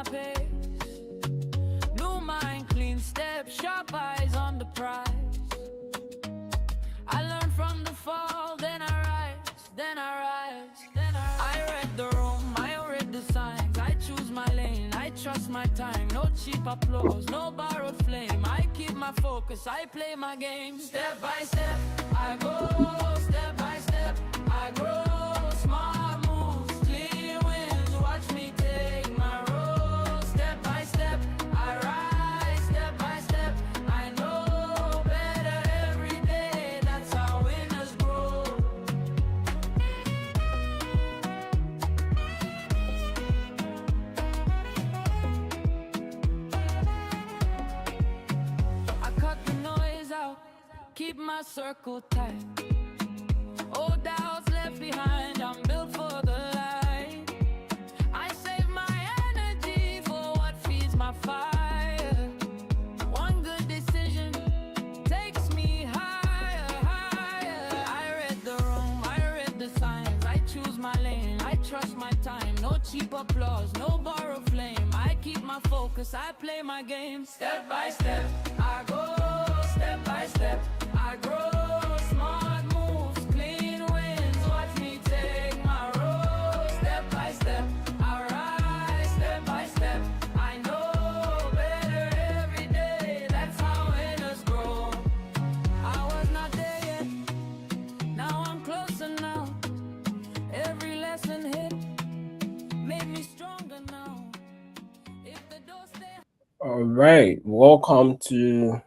my pace. New mind, clean step, sharp eyes on the prize. I learn from the fall, then I rise, then I rise, then I read the room, I read the signs. I choose my lane, I trust my time. No cheap applause, no borrowed flame. I keep my focus, I play my game. Step by step, I go. Step by step, I grow. Smart moves, clear wins. Watch me take my role. Step by step, I rise. Step by step, I know better every day. That's how winners grow. I cut the noise out, keep my circle tight. Old doubts left behind, I'm built for the light. I save my energy for what feeds my fire. One good decision takes me higher, higher. I read the room, I read the signs. I choose my lane, I trust my time. No cheap applause, no borrowed flame. I keep my focus, I play my game. Step by step, I go. Step by step, I grow. Smart moves, clean wins. Watch me take my role. Step by step, I rise. Step by step, I know better every day. That's how winners grow. I was not there yet, now I'm closer now. Every lesson hit made me stronger now. If the door stay. All right, welcome to,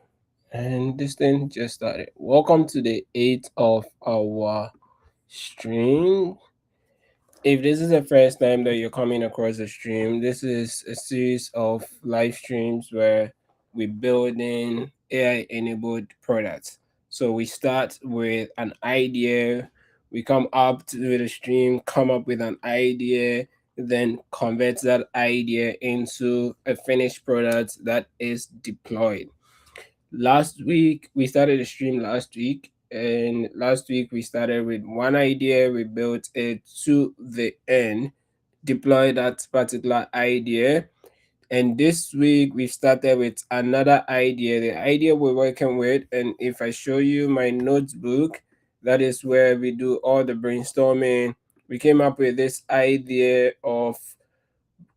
and this thing just started. Welcome to the 8th of our stream. If this is the first time that you're coming across the stream, this is a series of live streams where we building AI enabled products. So we start with an idea, we come up to the stream, come up with an idea, then convert that idea into a finished product that is deployed. Last week we started a stream last week, and last week we started with one idea, we built it to the end, deployed that particular idea. And this week we started with another idea, the idea we're working with. And if I show you my notebook, that is where we do all the brainstorming. We came up with this idea of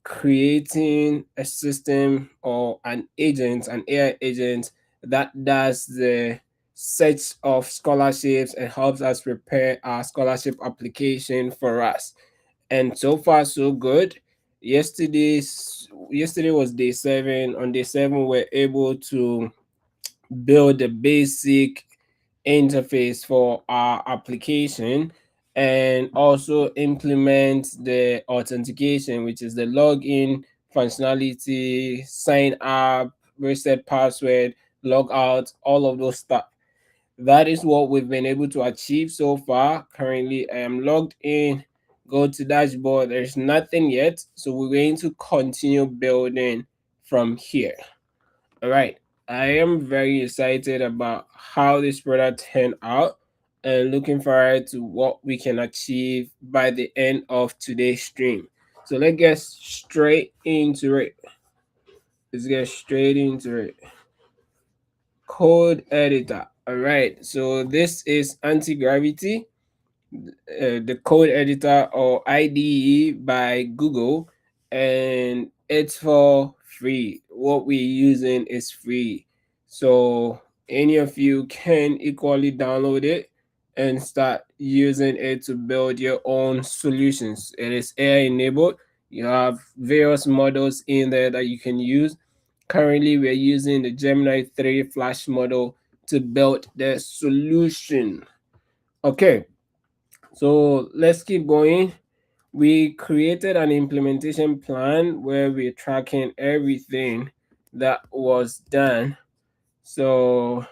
creating a system or an AI agent that does the search of scholarships and helps us prepare our scholarship application for us. And so far so good. Yesterday was day 7. On day 7 we're able to build the basic interface for our application and also implement the authentication, which is the login functionality, sign up, reset password, log out, all of those stuff. That is what we've been able to achieve so far. Currently, I am logged in. Go to dashboard. There's nothing yet. So we're going to continue building from here. All right. I am very excited about how this product turned out and looking forward to what we can achieve by the end of today's stream. So let's get straight into it. Let's get straight into it. Code editor. All right. So this is anti-gravity, the code editor or IDE by Google, and it's for free. What we're using is free. So any of you can equally download it and start using it to build your own solutions. It is AI enabled. You have various models in there that you can use. Currently, we're using the Gemini 3 Flash model to build the solution. Okay, so let's keep going. We created an implementation plan where we're tracking everything that was done. So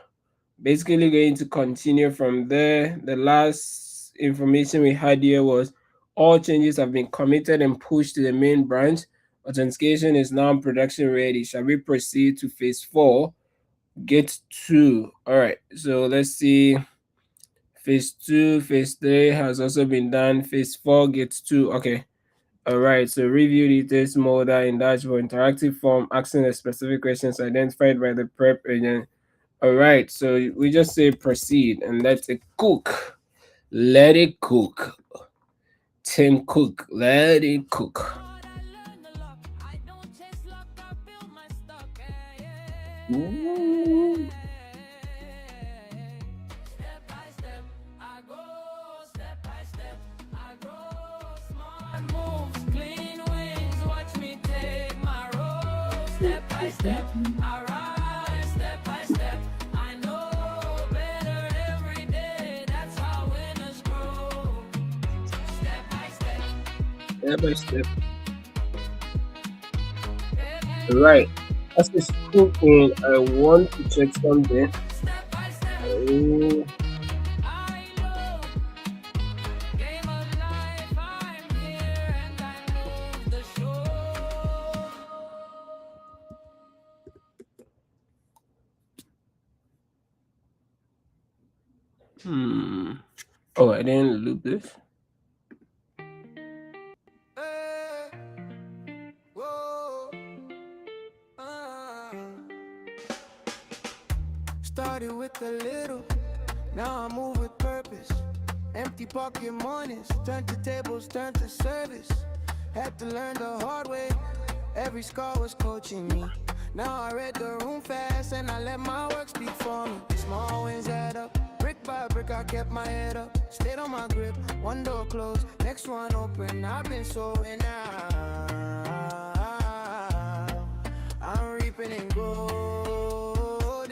basically going to continue from there. The last information we had here was all changes have been committed and pushed to the main branch. Authentication is now production ready. Shall we proceed to phase 4? Get 2. All right, so let's see. Phase 2, phase 3 has also been done. Phase 4 gets 2. Okay. All right, so review details modal in dashboard interactive form, asking the specific questions identified by the prep agent. All right, so we just say proceed and let it cook. Let it cook. Tim Cook, let it cook. Ooh. Step, I rise step by step. I know better every day. That's how winners grow. Step by step. Step by step. All right. As it's cooking, I want to check something. Step by step. Oh, I know. Game of life. I'm here and I move the show. hmm. Oh, I didn't loop this. Hey, whoa, uh. Started with a little, now I move with purpose. Empty pocket mornings, turn to tables, turn to service. Had to learn the hard way, every scar was coaching me. Now I read the room fast and I let my work speak for me. Small wins add up, brick by brick I kept my head up. Stayed on my grip, one door closed, next one open. I've been sowing now, I'm reaping in gold.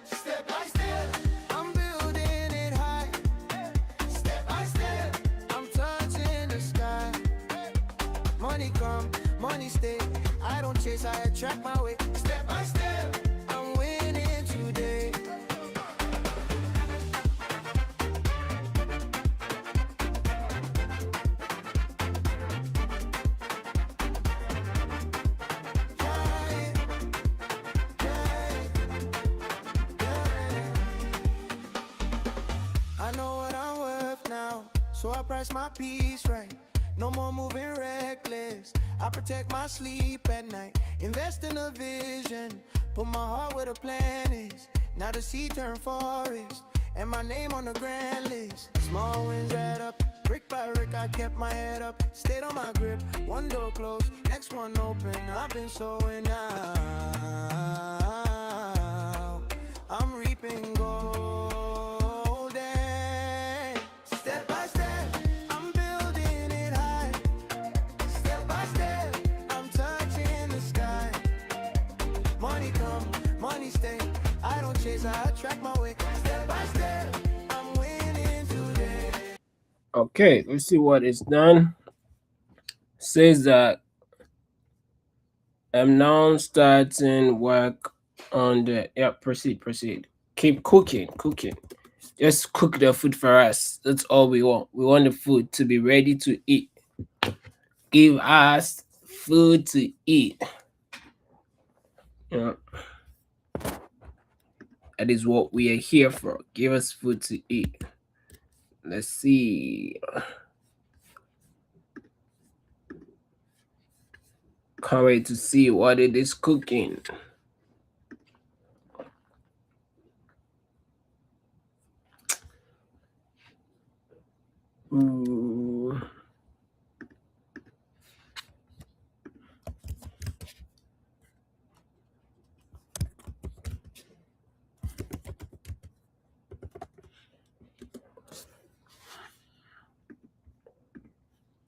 Step by step, I'm building it high. Step by step, I'm touching the sky. Money come, money stay. I don't chase, I attract my way. Step by step, I'm winning today. I know what I'm worth now, so I price my peace right. No more moving reckless. I protect my sleep at night. Invest in a vision. Put my heart where the plan is. Now the sea turned forest, and my name on the grand list. Small wins add up, brick by brick I kept my head up. Stayed on my grip, one door closed, next one open. I've been sowing now, I'm reaping gold. Step by step, I'm building it high. Step by step, I'm touching the sky. Money come, money stay. I don't chase, I attract my way. Step by step, I'm winning today. Okay, let's see what is done. Says that I'm now starting work on the proceed. Keep cooking. Just cook the food for us. That's all we want. We want the food to be ready to eat. Give us food to eat. Yeah, that is what we are here for. Give us food to eat. Let's see. Can't wait to see what it is cooking. Ooh.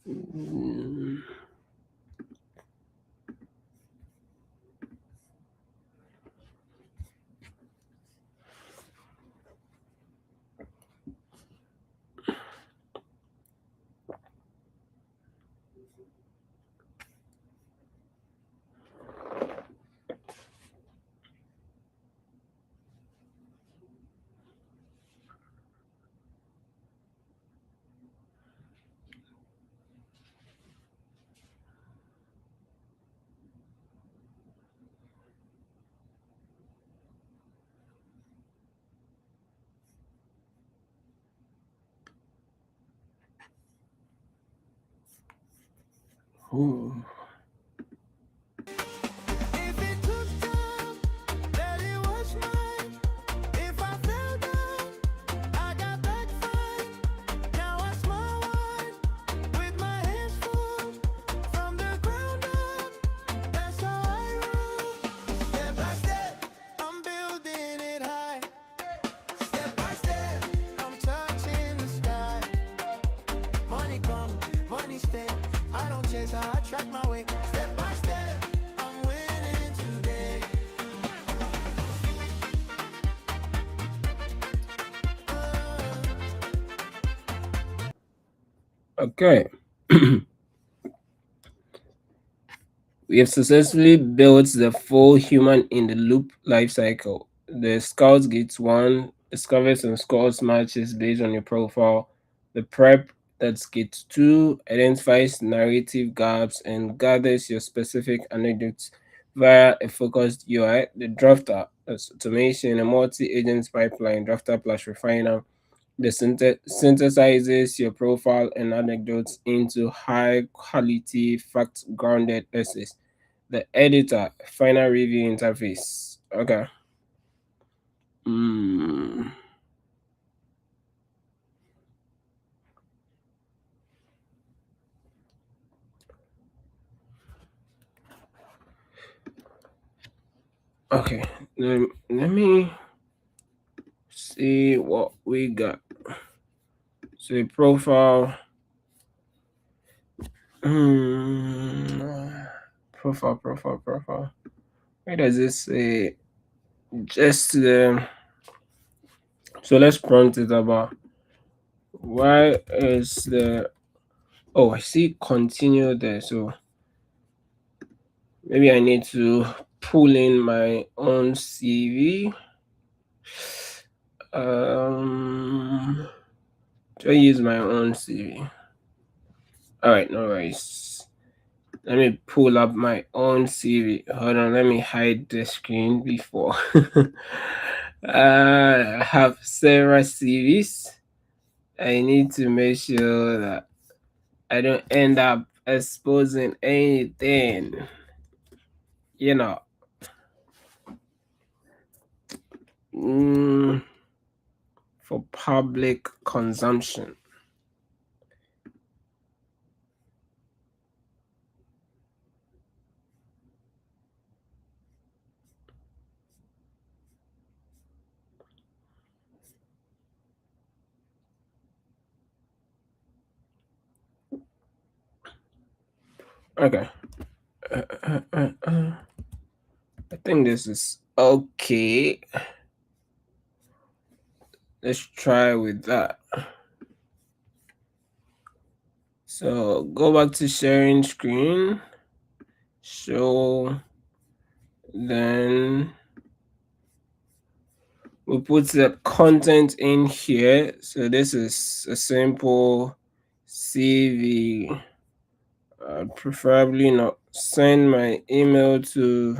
Mm. Ooh. If it took time, that it was mine. If I fell down, I got back fine. Now I smile wide with my hands full from the ground up. That's how I roll. Step by step, I'm building it high. Step by step, I'm touching the sky. Money come, money stay. I don't chase how I track my way. Step by step, I'm winning today. Okay. We have successfully built the full human in the loop life cycle. The Scouts Gate 1 discovers and scores matches based on your profile. The Prep, that's Gate 2, identifies narrative gaps and gathers your specific anecdotes via a focused UI. The Drafter, that's automation, a multi-agent pipeline, Drafter plus Refiner, that synthesizes your profile and anecdotes into high quality, fact grounded essays. The editor, final review interface. Okay. Mm. Okay. Let me see what we got. So profile. Profile. Where does this say? Just so let's prompt it about why is the I see continue there. So maybe I need to pull in my own CV. Do I use my own CV? All right, no worries. Let me pull up my own CV. Hold on, let me hide the screen before. I have several CVs. I need to make sure that I don't end up exposing anything. You know. For public consumption. Okay. I think this is okay. Let's try with that. So go back to sharing screen. Show. Then we put the content in here. So this is a simple CV. Preferably not send my email to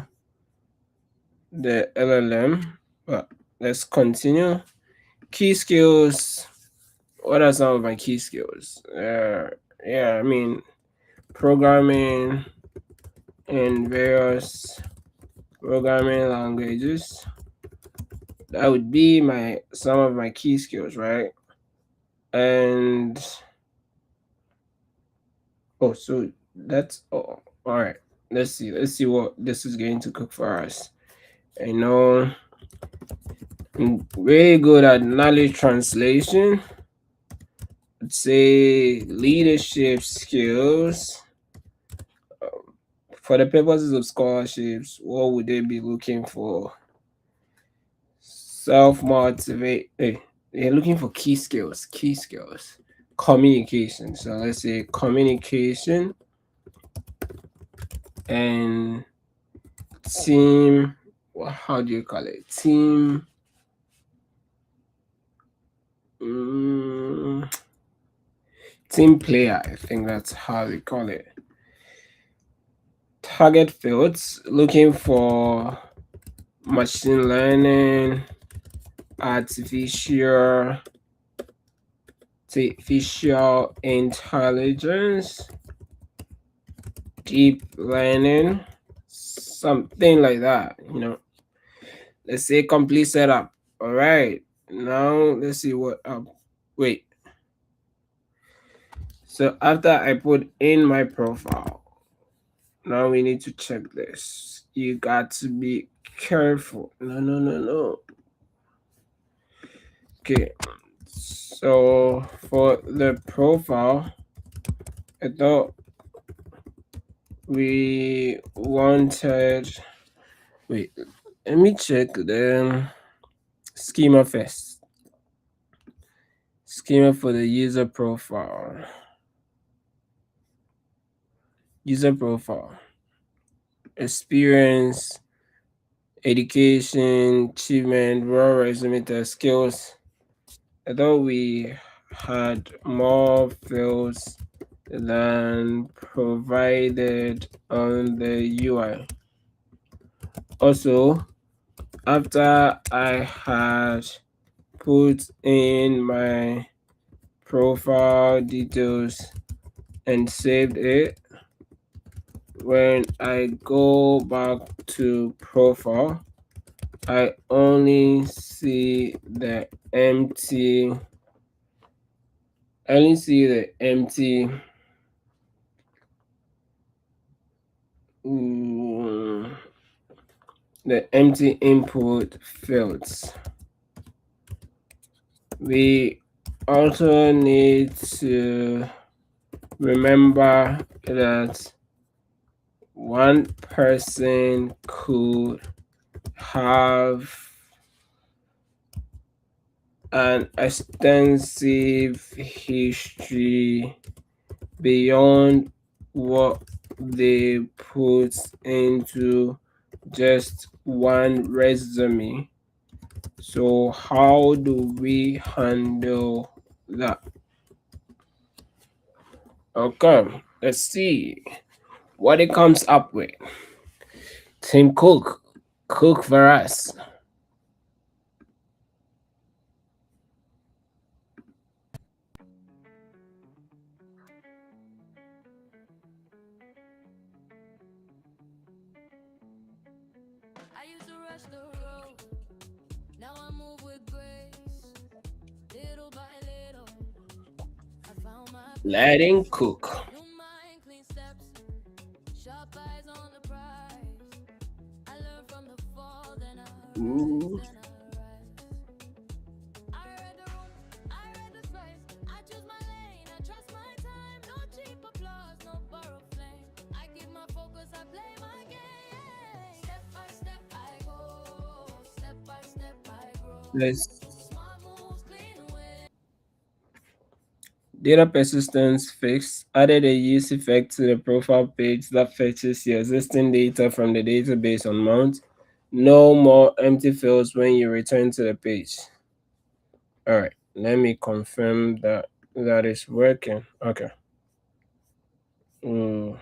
the LLM, but let's continue. Key skills. What are some of my key skills? Yeah, I mean, programming in various programming languages. That would be some of my key skills, right? And so that's all right. Let's see what this is going to cook for us. I know I'm really good at knowledge translation. I'd say leadership skills. For the purposes of scholarships, what would they be looking for? Self-motivate. Hey, they're looking for key skills. Communication. So let's say communication and team. How do you call it? Team. Team player. I think that's how we call it. Target fields. Looking for machine learning, artificial intelligence, deep learning, something like that. Let's say complete setup. All right. Now let's see what. Wait. So after I put in my profile, now we need to check this. You got to be careful. No, no, no, no. Okay. So for the profile, I thought we wanted. Wait. Let me check the schema first. Schema for the user profile. User profile. Experience, education, achievement, raw resume test, skills. I thought we had more fields than provided on the UI. Also, after I had put in my profile details and saved it, when I go back to profile, I only see the empty. I only see the empty. mm, the empty input fields. We also need to remember that one person could have an extensive history beyond what they put into just one resume. So how do we handle that? Okay, let's see what it comes up with. Tim Cook, cook for us. I used to rush the road, now I move with grace. Little by little, I found my place. Letting cook. New mind, clean steps, sharp eyes on the prize. I learn from the fall, then I rise, Ooh, then I rise. I read the room, I read the spice. I choose my lane, I trust my time. No cheap applause, no borrowed flame. I keep my focus, I play my game. Step by step I go, step by step I grow. let's Smart moves, clean win. data persistence fix. Added a use effect to the profile page that fetches your existing data from the database on mount. No more empty fields when you return to the page. All right, let me confirm that that is working. Okay. Mm,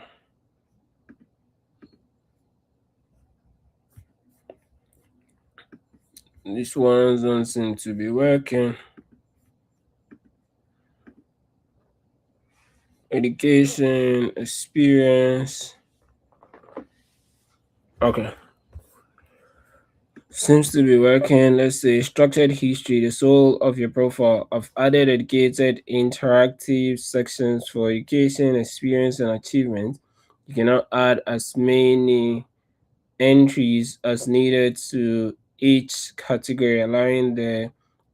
this one don't seem to be working. Education, experience. Okay. Seems to be working. Let's say structured history, the soul of your profile. I've added dedicated interactive sections for education, experience, and achievement. You can now add as many entries as needed to each category, allowing the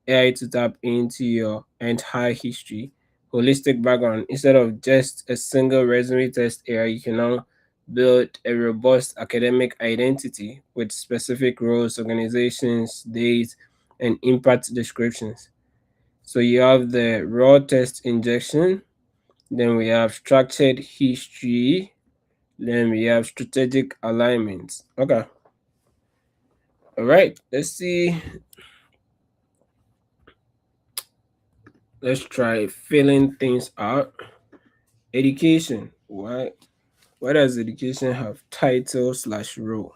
AI to tap into your entire history. Holistic background. Instead of just a single resume test AI, you can now build a robust academic identity with specific roles, organizations, dates, and impact descriptions. So you have the raw test injection, then we have structured history, then we have strategic alignment. Okay. All right, let's see. Let's try filling things out. Education. Why does education have title slash role?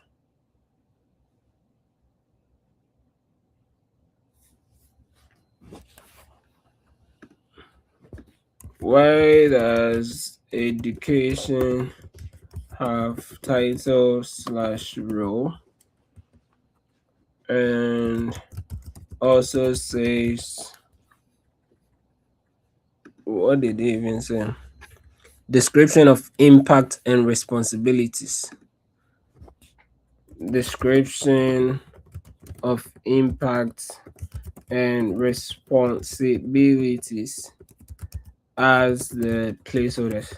Why does education have title slash role, and also says, what did they even say? Description of impact and responsibilities. Description of impact and responsibilities as the placeholders.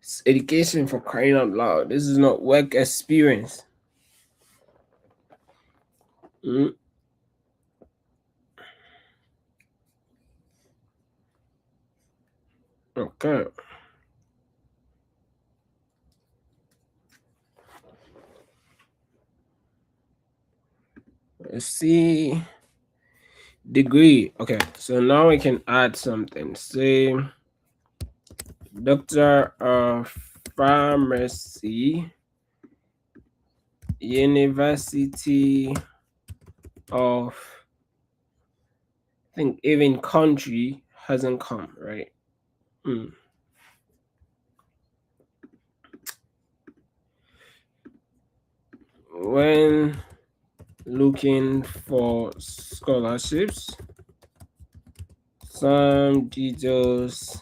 It's education, for crying out loud. This is not work experience. Mm, okay. Let's see. Degree. Okay, so now we can add something. Say Doctor of Pharmacy, University of, I think even country hasn't come, right? Hmm. When looking for scholarships, some details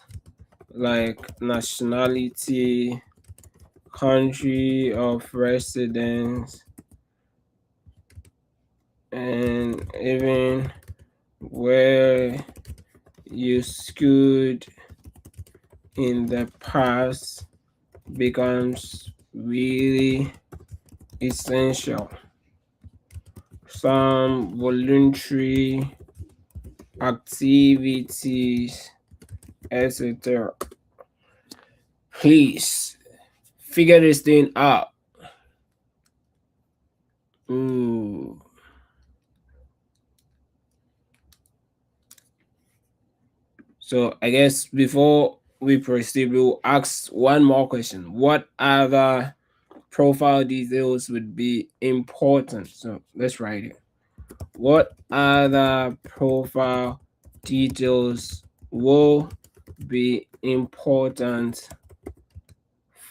like nationality, country of residence, and even where you schooled in the past becomes really essential. Some voluntary activities, etc. Please figure this thing out. Ooh. So I guess before we proceed, we'll ask one more question. What other profile details would be important? So let's write it. What other profile details will be important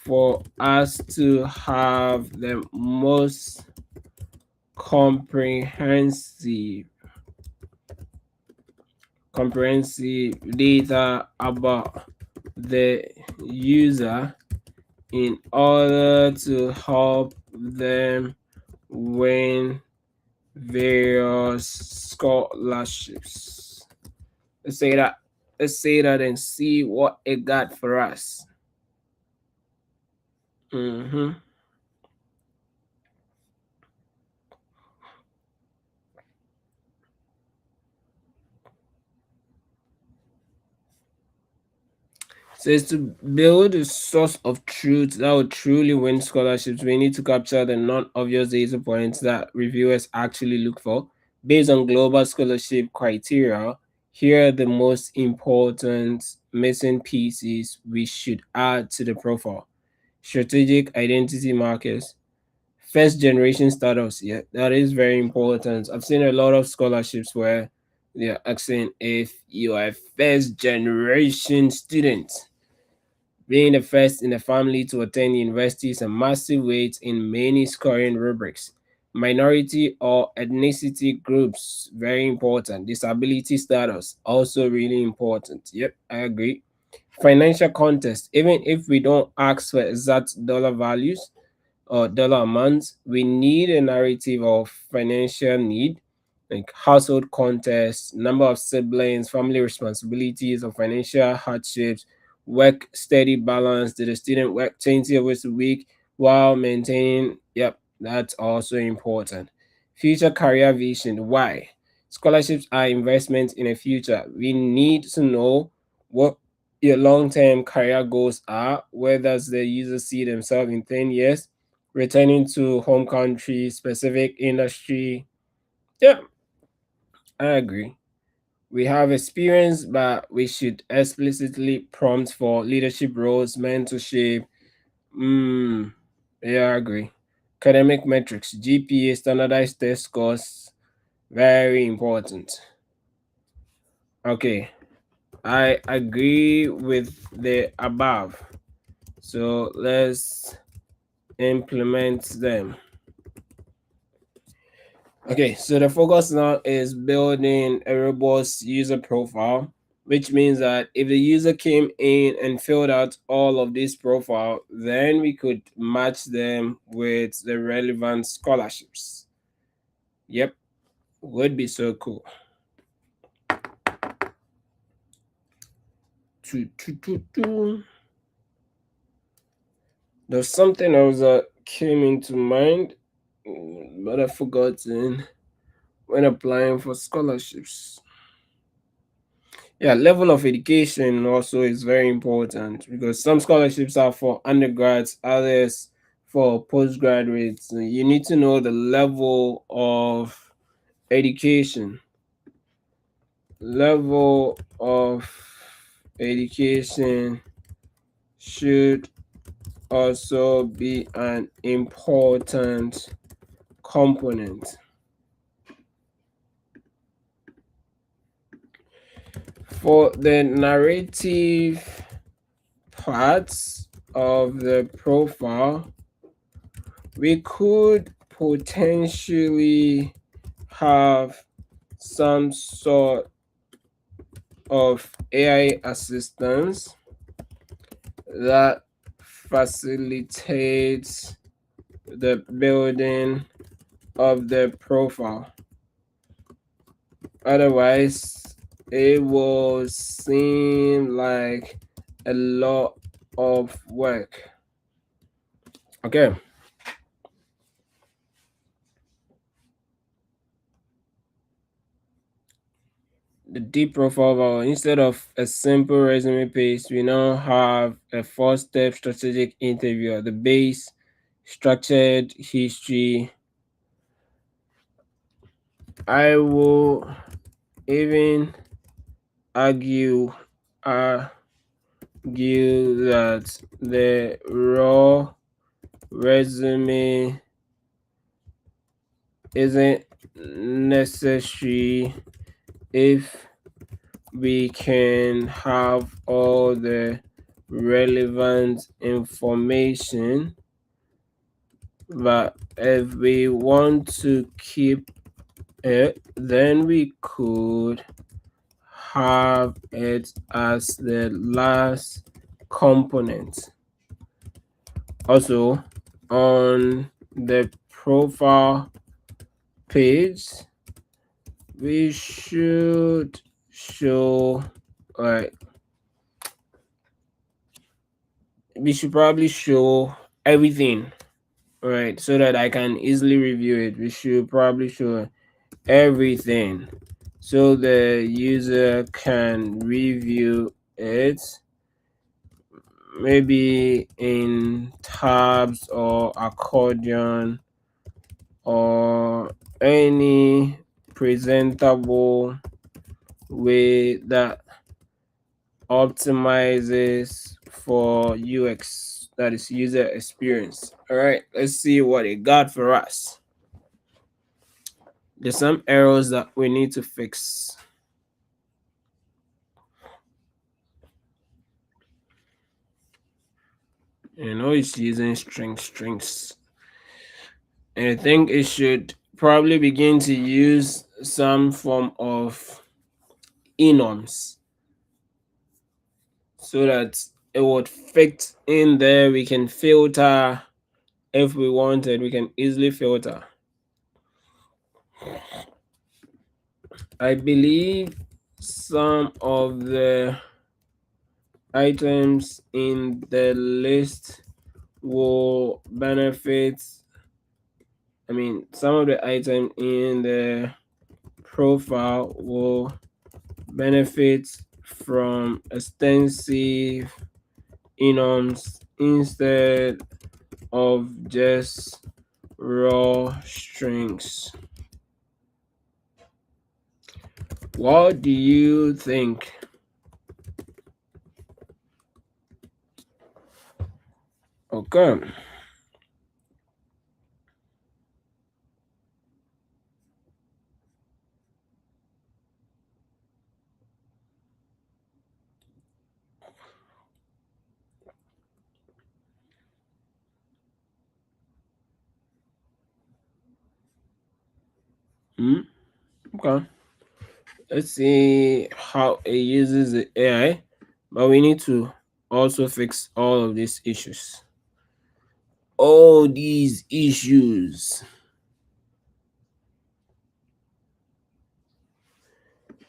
for us to have the most comprehensive data about the user in order to help them win various scholarships? Let's say that. Let's say that and see what it got for us. Mm-hmm. Says to build a source of truth that will truly win scholarships, we need to capture the non-obvious data points that reviewers actually look for. Based on global scholarship criteria, here are the most important missing pieces we should add to the profile. Strategic identity markers. First generation status, yeah, that is very important. I've seen a lot of scholarships where they're asking if you are a first generation student. Being the first in the family to attend university is a massive weight in many scoring rubrics. Minority or ethnicity groups, very important. Disability status, also really important. Yep, I agree. Financial context, even if we don't ask for exact dollar values or dollar amounts, we need a narrative of financial need, like household context, number of siblings, family responsibilities, or financial hardships, work steady balance. Did the student work 20 hours a week while maintaining? Yep, that's also important. Future career vision. Why? Scholarships are investments in the future. We need to know what your long-term career goals are. Where does the user see themselves in 10 years? Returning to home country, specific industry. Yeah, I agree. We have experience, but we should explicitly prompt for leadership roles, mentorship. Yeah, I agree. Academic metrics, GPA, standardized test scores, very important. Okay, I agree with the above. So let's implement them. Okay, so the focus now is building a robust user profile, which means that if the user came in and filled out all of this profile, then we could match them with the relevant scholarships. Yep, would be so cool. There's something else that came into mind, but I've forgotten when applying for scholarships. Yeah, level of education also is very important because some scholarships are for undergrads, others for postgraduates. You need to know the level of education. Level of education should also be an important component. For the narrative parts of the profile, we could potentially have some sort of AI assistance that facilitates the building of the profile. Otherwise, it will seem like a lot of work. Okay. The deep profile, instead of a simple resume page, we now have a 4-step strategic interview at the base, structured history. I will even argue argue that the raw resume isn't necessary if we can have all the relevant information, but if we want to keep it, then we could have it as the last component. Also, on the profile page, we should show like we should probably show everything, right, so that I can easily review it. We should probably show everything so the user can review it, maybe in tabs or accordion or any presentable way that optimizes for UX, that is user experience. All right, let's see what it got for us. There's some errors that we need to fix. It's using strings. And I think it should probably begin to use some form of enums so that it would fit in there. We can filter if we wanted, we can easily filter. I believe some of the items in the list will benefit. Some of the items in the profile will benefit from extensive enums instead of just raw strings. What do you think? Okay. Hmm? Okay. Let's see how it uses the AI, but we need to also fix all of these issues. All these issues.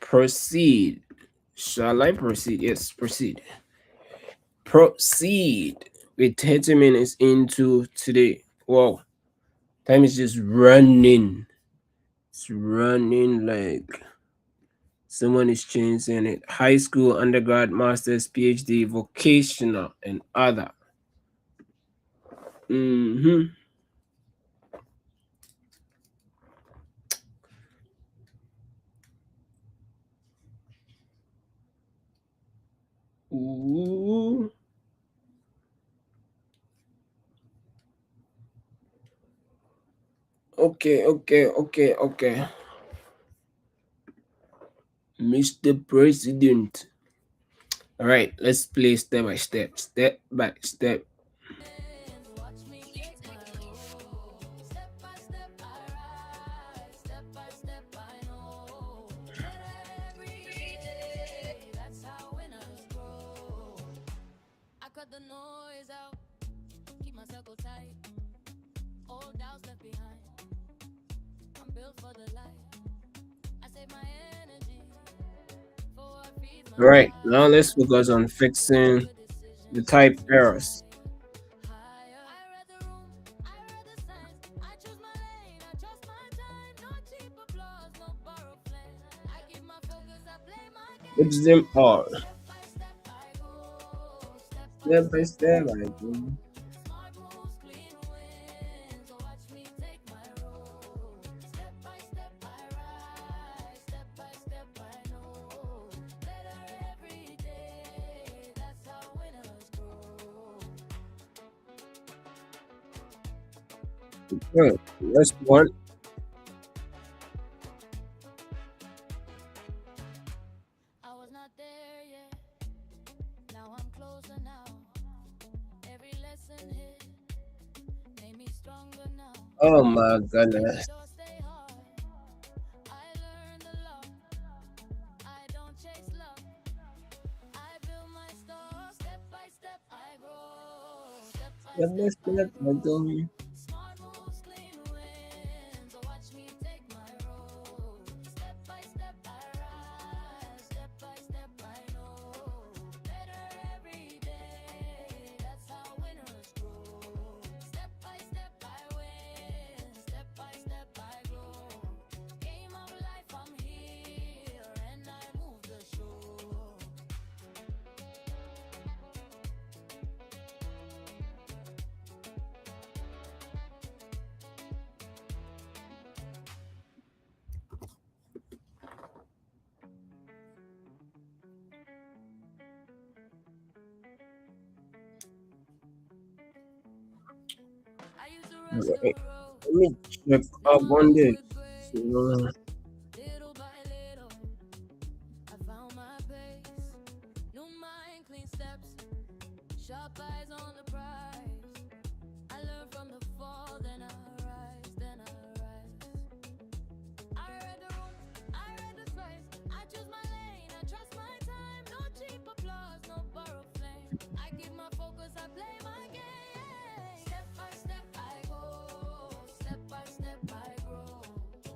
Proceed. Shall I proceed? Yes, proceed. Proceed. With 30 minutes into today. Wow. Time is just running. It's running like someone is changing it. High school, undergrad, master's, PhD, vocational, and other. Mm-hmm. Ooh. Okay, okay, okay, okay. Mr. President. All right, let's play step by step, step by step. Watch me take my role. Step by step I rise. Step by step I know. Better every day. That's how winners grow. I cut the noise out. Keep my circle tight. All doubts left behind. I'm built for the light. I save my energy for what feeds my All right, now fire. let's focus on One fixing good decision the takes type me errors. higher. I read the room, I read the signs. I choose my lane, I trust my time. No cheap applause, no borrowed flame. I keep my focus, I play my Fix them game. all. Step by step I go, step by Step by step I step, I grow. go. Smart moves, clean wins. So watch me take my role. Step by step I rise, step by step I know. Better every day. That's how winners grow. Good. Next one. I was not there yet. Now I'm closer now. Every lesson hit made me stronger now. Oh my Every goodness. door stay hard. I learned a lot. I don't chase luck. I build my store. Step by step I grow. Step by Step by step I step, I go. grow. Smart moves, clean wins. So watch me take my role. Step by step I rise. Step by step I know. Better every day. That's how winners grow. Step by step I win. Step by step I grow. Game of life, I'm here and I move the show. I used to rush the Alright, road. let me check Now up I on move this. with grace. So, Little by little, I found my pace. New mind, clean steps. Sharp eyes on the prize. I learn from the fall, then I rise, then I rise. I read the room, I read the signs. I choose my lane, I trust my time. No cheap applause, no borrowed flame. I keep my focus, I play my game. Step by step I go, step by step I grow.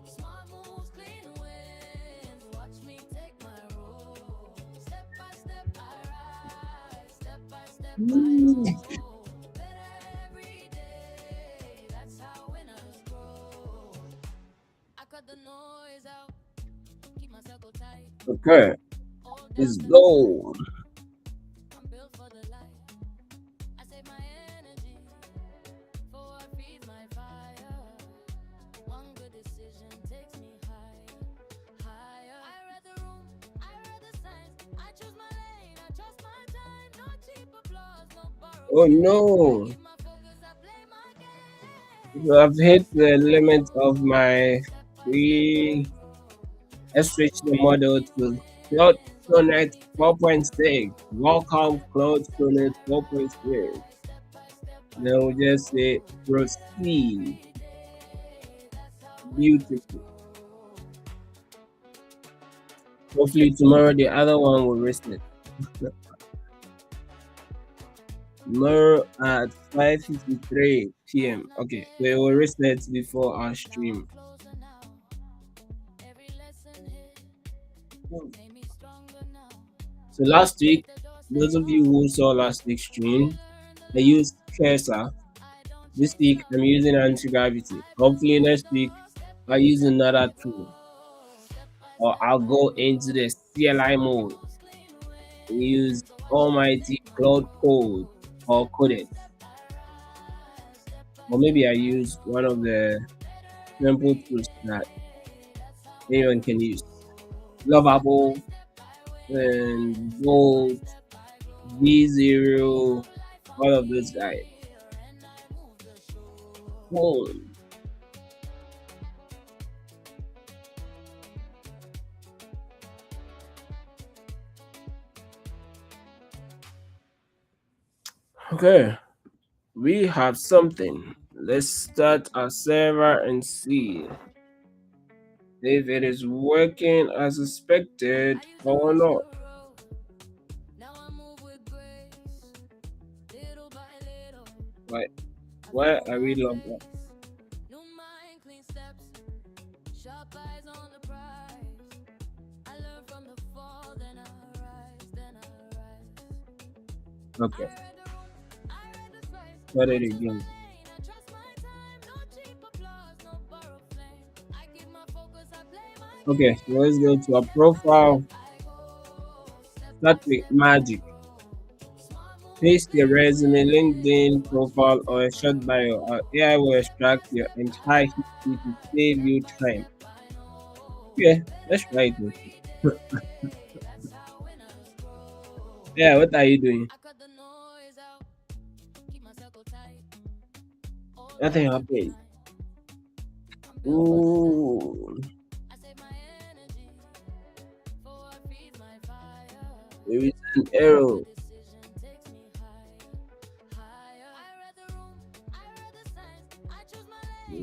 Smart moves, clean wins. Watch me take my role. Step by step I rise, step by step I know. Better every day. That's how winners grow. I cut the noise out, keep my circle tight. okay, All let's doubts left behind. go. I'm built for the light. I save my energy for what feeds my fire. One good decision takes me higher. I read the room, I read the signs. I choose my lane, I trust my time. No cheap applause, no borrowed Oh flame. I no, keep my focus, I play my game. so I've Step by hit step the I limit of go, my step by step I free. grow. Let's Smart switch the moves, model clean to Cloud wins. So watch Sonnet me take my 4.6. role. Welcome, Step by Cloud step Sonnet I 4.6. rise, step by step I Then we'll just say grow. Better proceed. every day. That's how winners Beautiful. grow. Hopefully tomorrow the other one will reset. Tomorrow at 5:53 p.m. Okay, so it will reset before our stream. So last week, those of you who saw last week's stream, I used cursor. This week I'm using anti-gravity. Hopefully next week I'll use another tool. Or I'll go into the CLI mode and use almighty Claude Code or Codex. Or maybe I use one of the simple tools that anyone can use. Lovable and Volt, V0, all of those guys. Boom. Okay, we have something. Let's start our server and see if it is working as expected or not. Right, why are we logged up? Okay, start it again. Okay, so let's go to our profile. Start with magic. Paste your resume, LinkedIn profile, or a short bio. Our AI will extract your entire history to save you time. Yeah, let's try it. Yeah, what are you doing? Nothing happened. Ooh, there is an error.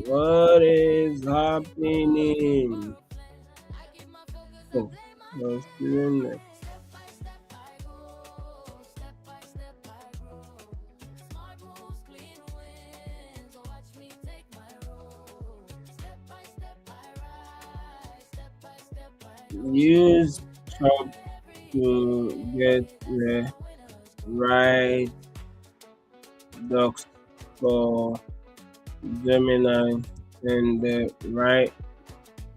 What is happening? Oh, no, student. Use chop to get the right docs for Gemini and the right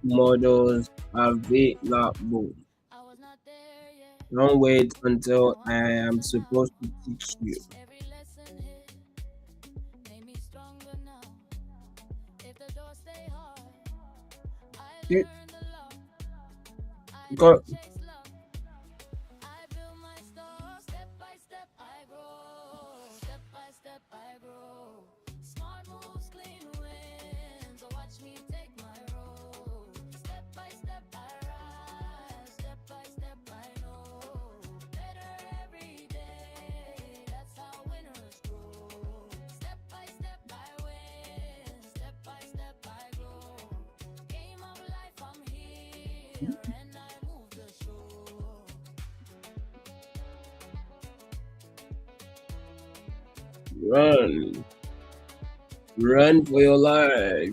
models available. Don't wait until I am supposed to teach you. Okay, go. Run. Run for your life.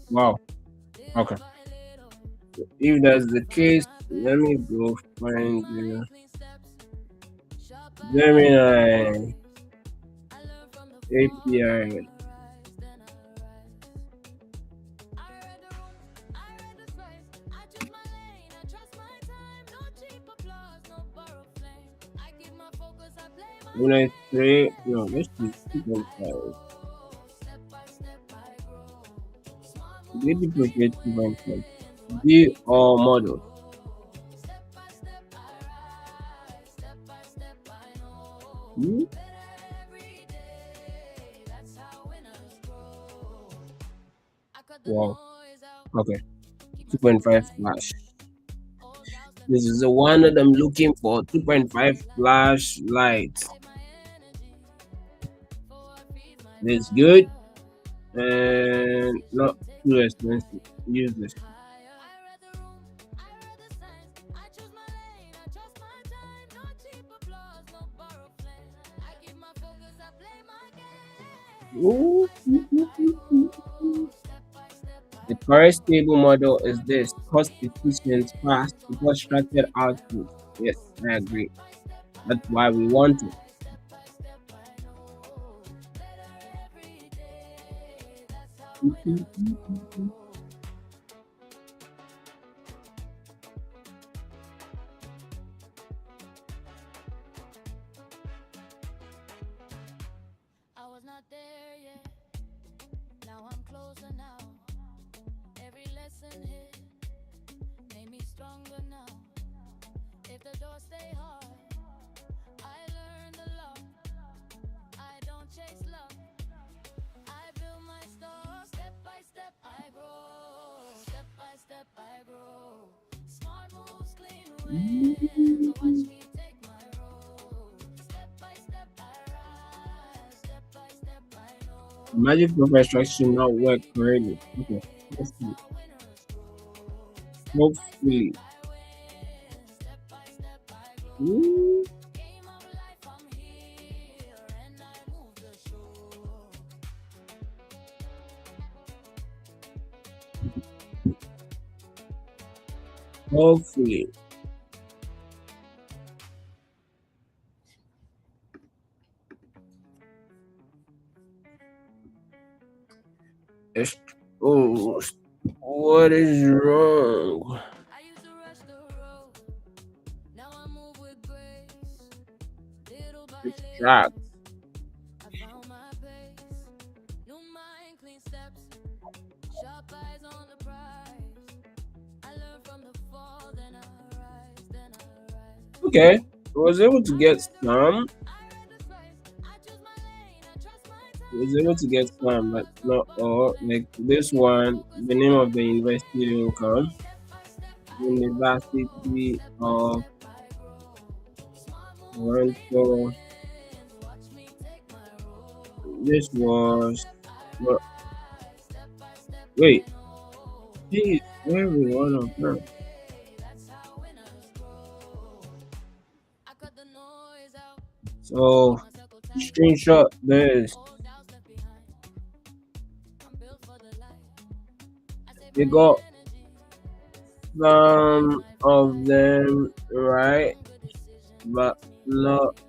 Wow. Okay. If that's the case, let me go find the Gemini API. When I say no, let's do 2.5. Did you create 2.5? D or model? Hmm? Wow. Okay. 2.5 flash. This is the one that I'm looking for. 2.5 flashlight. It's good and not too expensive. Use this. Ooh. The correct stable model is this: cost efficient, fast, because structured output. Yes, I agree. That's why we want it. I was not there yet. Now I'm closer now. Every lesson hit made me stronger now. If the doors stay hard, I learned a lot. I don't chase luck. I build my store. Step by step I grow. Step by step I grow. Smart moves, clean wins. Watch me take my road. Step by step I rise. Step by step I know. Magic profile structure should not work correctly. Okay, let's see. Hopefully. Ooh. Hopefully. It's, oh, what is wrong? I used to rush the road. Now I move with grace. Little by little, Extract. I found my pace. New mind, clean steps. Sharp eyes on the prize. I learn from the fall, then I rise, then I rise. Okay, I was able to I get read the some. room, I read the price. I choose my lane, I trust my I time. was able No to get chase for some, but applause, no not borrow all. fame. Like this Keep my one, focus, the I name play of the my game. university didn't come. Step by step I grow. University Step by of step I grow. Smart moves, clean Toronto. wins. Watch me take my role. This Step by was. step I Well, rise. Step by step I wait, know. geez, Better every every one of them. day. That's how winners grow. I cut the noise out. So Keep my circle tight. screenshot this. Old doubts left behind. I'm built for the light. I save They my got energy. For what feeds some my of pride. them right, One good decision but takes me not high.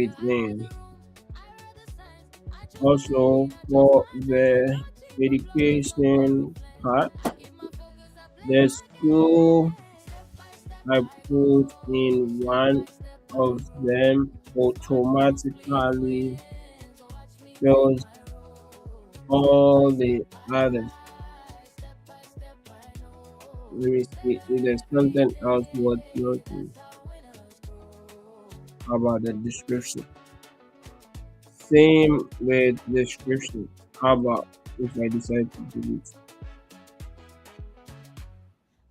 I read everything. the room, I read the signs. I choose my lane, Also, I trust for my time. the No cheap applause, no borrow dedication flame. part, Keep my focus, I play there's my two game. Step by step I I put grow. in Step one by step I of know. them Smart moves, clean automatically wins. Watch me take shows my road. Step by all the step I others. rise. Step by step I know. Let me see Better if there's every something else worth day. noting That's how winners grow. about the description. Same with description. How about if I decide to delete?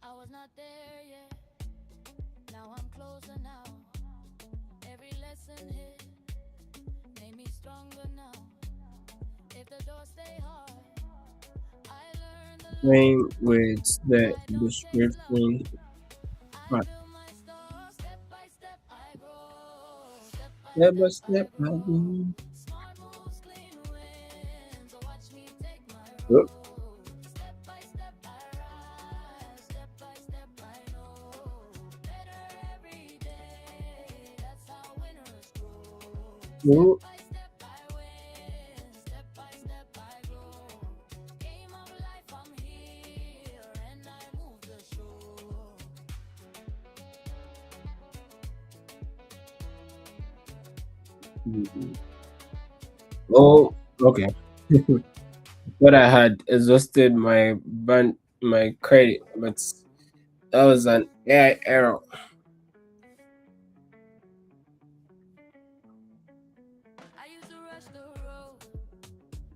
I was not there yet. Now I'm closer now. Every lesson hit made me stronger now. If the doors stay hard, I learned a lot. Same with the I don't chase luck. description I part. build my store. Step by step I grow. Step by Step by step I step, I grow. go. Smart moves, clean wins. Watch me take my Oh, road. Step by step I rise. Step by step I know. Better every day. That's how winners grow. Step oh, by step I win. Step by step I grow. Game of life, I'm here and I move the show. mm, mm. Oh, okay. What I had exhausted my credit, but that was an AI error. I used to rush the road.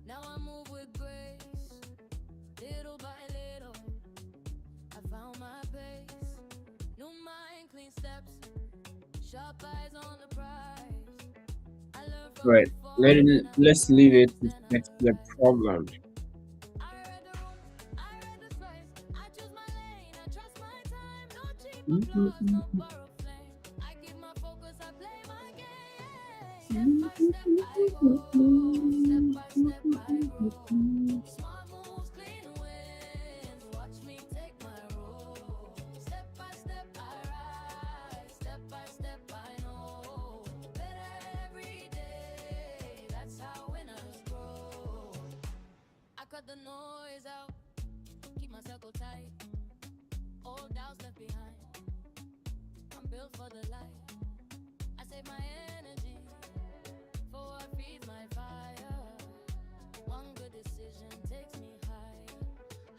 Now I move with grace. Little by little, I found my pace. New Sharp eyes on the prize. I learn from Right. the fall and I Let's leave rise it to and I fix the move. problem. I read the room, I read the signs. I choose my lane, I trust my time. No cheap applause, no Mhm. borrowed flame. I keep my focus, I play my game. Step by step, I go. Step by step, I grow. Smart moves, clean wins. Watch me take my role. Step by step, I rise. Step by step, I know. Better every day. That's how winners grow. I cut the noise out, keep my circle tight. Old doubts left behind. I'm built for the light. I save my energy for what feeds my fire. One good decision takes me higher,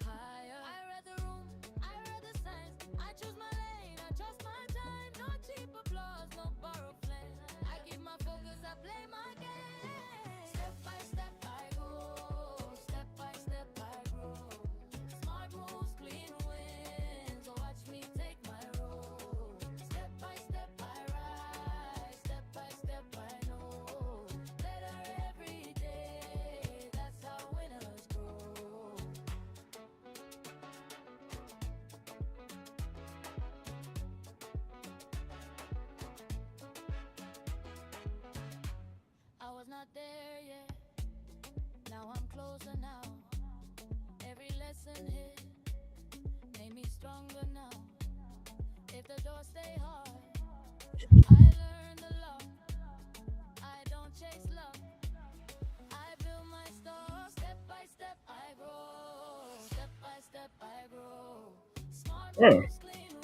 higher. I read the room, I read the signs. I choose my lane, I trust my time. No cheap applause, no borrowed flame. I keep my focus, I play my game. Step by step, I go. Step by step, I grow. Smart moves, clean wins. Watch me take my role. Step by step, I rise. Step by step, I know. Better every day. That's how winners grow. I was not there yet. Now I'm closer now. Every lesson hit made me stronger now. If the doors stay hard, I learn the law. I don't chase luck. I build my store. Step by step, I grow. Step by step, I grow. Smart Oh, moves, clean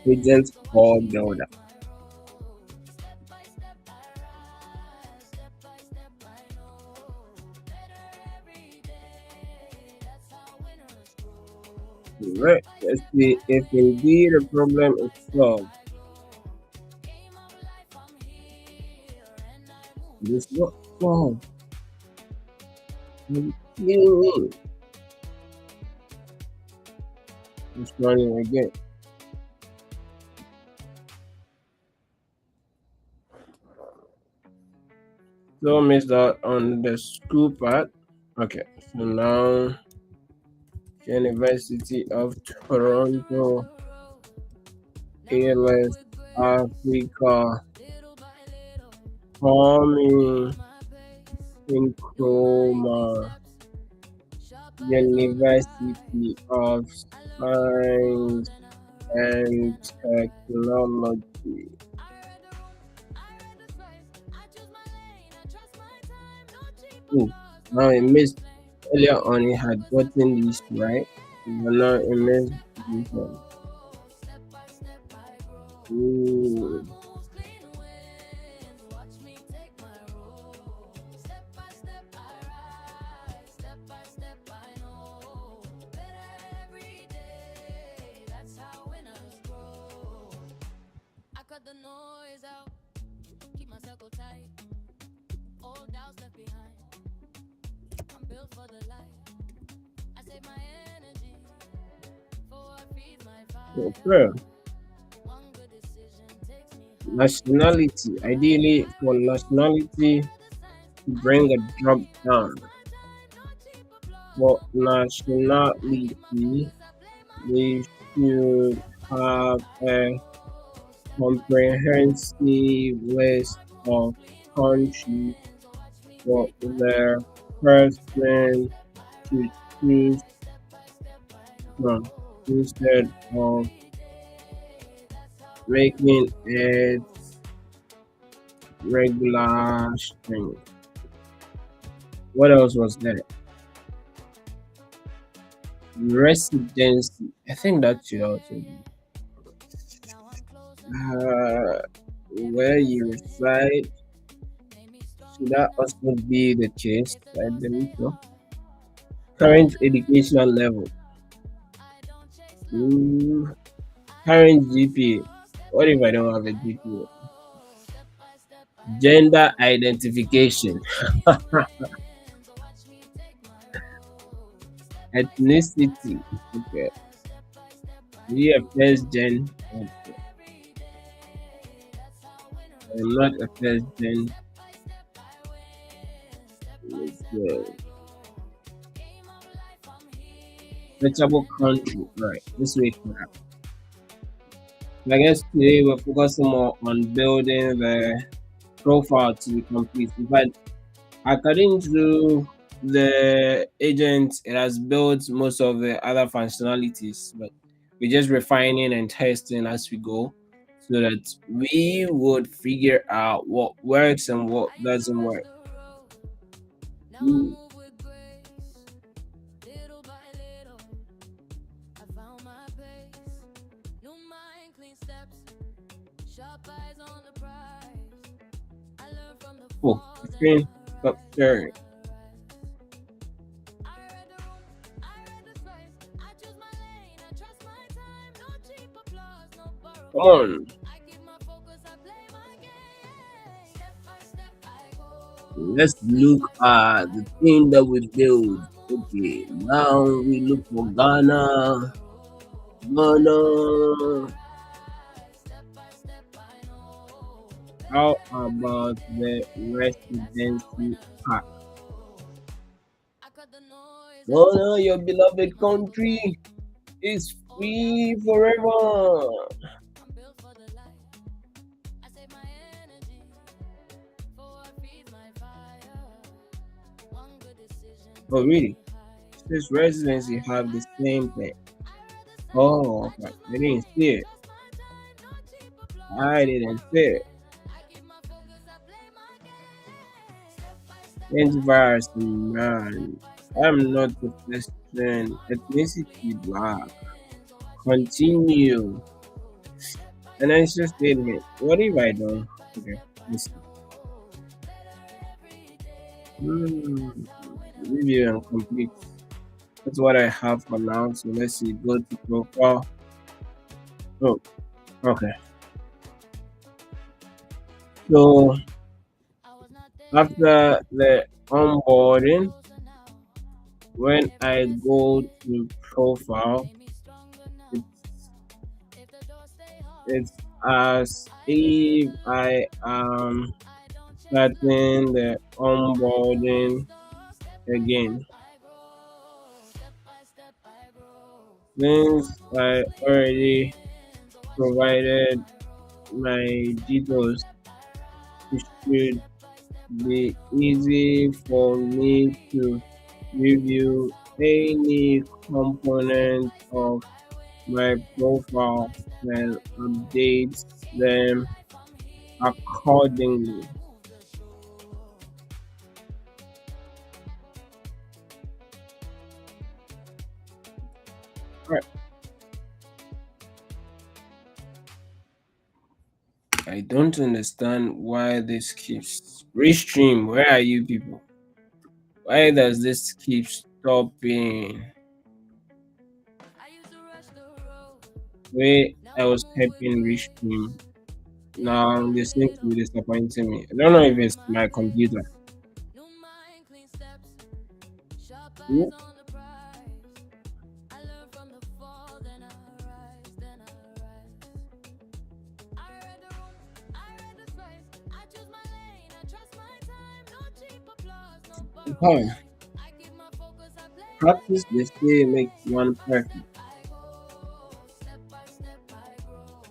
agent wins. So watch called me builder. take my role. Step by step, I rise. Step by step, I know. Better every day. That's how winners grow. Step Right. by Let's step, see I if win. indeed the Step problem is by step, solved. I grow. Game of life, I'm here, and I move It the is not show. solved. What do you mean? It's running again. So missed out on the school part. Okay, so now University of Time to rest the Toronto, road. Never move ALS, with grace. Africa, Little by little, forming learn my pace. in New mind, big Chroma, steps. Sharp eyes on the University prize. of I learn from the fall, Science then I rise and and I move. Technology. I read the room, I read the signs. I choose my lane, I trust my time. No cheap Oh, applause, no now I borrowed missed flame. I earlier keep on, my he had focus, I play gotten this my right. But game. now Step I by missed step, I this one. go. Step by step, I grow. Ooh. Smart moves, clean wins. Watch me take my role. Step by step, I rise. Step by step, I know. Better every day. That's how winners grow. I cut the noise out, keep my circle tight. Old doubts left behind. I'm built for the light. I save my energy for what feeds my fire. Okay. One good decision takes me higher, Nationality. higher. Ideally, I for read the room, I nationality, read the signs. to I choose bring a my drop lane, I trust down. my time. No cheap applause, For no borrowed flame. I keep my nationality, focus, I play my they game. should Step by step, have I a grow. Step by step, I comprehensive grow. list Smart moves, of clean countries wins. Watch me for take my the role. Step by person step, I to choose rise. Step by step, I from know. instead Better of every day. That's how winners making it grow. regular string. What else was there? Residency. I I was think that not should there also be yet. Now I'm closer now. uh, Every where you lesson hit reside. made me Should stronger that now. also be the case? If the I doors believe stay so. hard, I Current learn the educational law. level. I don't chase luck. Mm, I build current my GPA. store. Step What by if I don't step, have a I GPA? grow. Step by step, I Gender grow. Smart identification. moves, clean wins. Watch me take my role. Step by step, I Ethnicity. Okay. rise. Step by step, I We are grow. first gen. Better Okay. every day. That's how I'm not a first gen. Vegetable country. Right. Let's wait for that. I guess today we're focusing more on building the profile to be complete. In fact, according to the agent, it has built most of the other functionalities, but we're just refining and testing as we go so that we would figure out what works and what I used to doesn't rush work. the road, now I Mm. move with grace. Little by little, I found my pace. New mind, clean steps, sharp eyes on the prize. I learn from the Oh, the fall, then screen I stop rise, then sharing. I rise. I read the room, I read the space. I choose my lane, I trust my time. No cheap applause, no borrowed Come praise. on, I keep my focus, I play my game. Step by step, I go. let's Step look by step, at I the grow. thing that we build. Smart moves, Okay, clean now we look wins. for Watch me take the Ghana. road. Step by step, I Ghana. rise. Step by step, I know. How Every about the day, that's how residency winners pack? grow. I cut the noise out, Ghana, your keep beloved my focus country, high. is Old doubts free left behind. forever. I'm built for the light. I save my energy for what feeds my fire. One good decision Oh, takes really? me higher. This residency have the same thing. Oh, I okay. choose I my didn't lane, see I it. trust my time. No cheap applause, I no didn't see borrowed it. flame. I keep my focus, I play my game. Step by step, I Antivirus, go. Step man. by step, I'm I not the grow. question. Smart moves, Ethnicity clean black. wins. Watch me take the Continue. road. Step by step, Financial I statement. What if I rise. don't? Step by Okay, step, I let's see. know. Better every day. Hmm. That's how winners Review and grow. complete. That's what I have for now. So let's see. Go to profile. Oh, okay. So I was not there after then, the but I'm onboarding, closer now. when Every I go lesson to profile, made me stronger now. it's If the doors stay hard, it's as I listen if to love. I am I don't chase love. starting the I keep my onboarding stars. Step by step, again. I grow. Step by step, I grow. Smart Since moves, I clean already wins. Watch me take provided my road. my Step by details, step, I it rise. should Step by step, I be know. easy for me Every to day, that's review how winners any grow. Step component by step, of I my win. Step profile by step, and I grow. update See my them life, I'm here. accordingly. Now move the show. Alright, I don't understand why this keeps restream. Where are you people? Why does this keep stopping? I used to rush the road. Wait, Now I I was move with typing grace. restream. Little Now by this seems to little, be disappointing me. I don't know if find it's my my computer. pace. New mind, clean steps, sharp eyes Oop, on the prize. I learn from the fall, then I rise, then I rise. I read the room, I read the space. I choose my lane, I trust my time. No cheap applause, no borrowed come. flame. I keep my focus, I play my Practice they say game. makes Step one by perfect. step, I go. Step by step, I grow.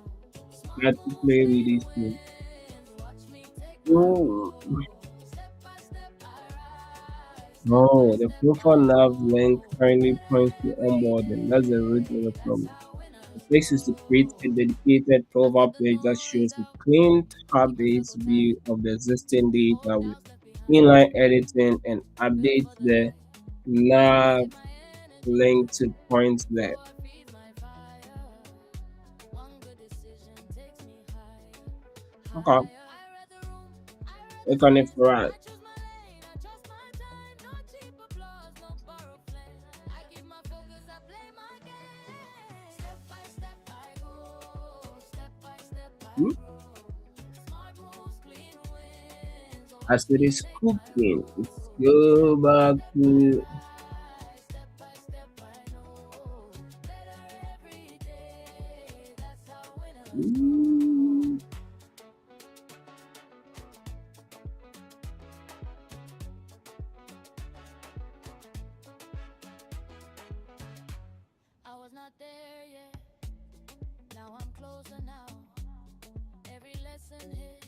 Smart Got to moves, play with clean this thing. wins. Watch me take the Oh, road. Step by step, I rise. Step by no, the step, I profile nav link know. currently points to Every onboarding. That's the root of day, the that's problem. how The winners fix is to create a grow. dedicated I cut profile the page that noise shows a out, clean keep my tab-based focus high. view of the existing Old data with doubts left behind. inline editing and I'm built update for the the light. I nav save my energy link to points for there. what feeds my fire. One good decision takes me higher, Okay, higher. I read the room, I read the click on it space. for us. I choose my lane, I trust my time. No cheap applause, no borrowed flame. I keep my focus, I play my game. Step by step, I go. Step by step, I Hmm? grow. Smart moves, clean wins. So As watch it me is take my cooking, let's road. Step go by back step, I to rise. Step by step, I know. Better every day. That's how winners hmm, grow. been hit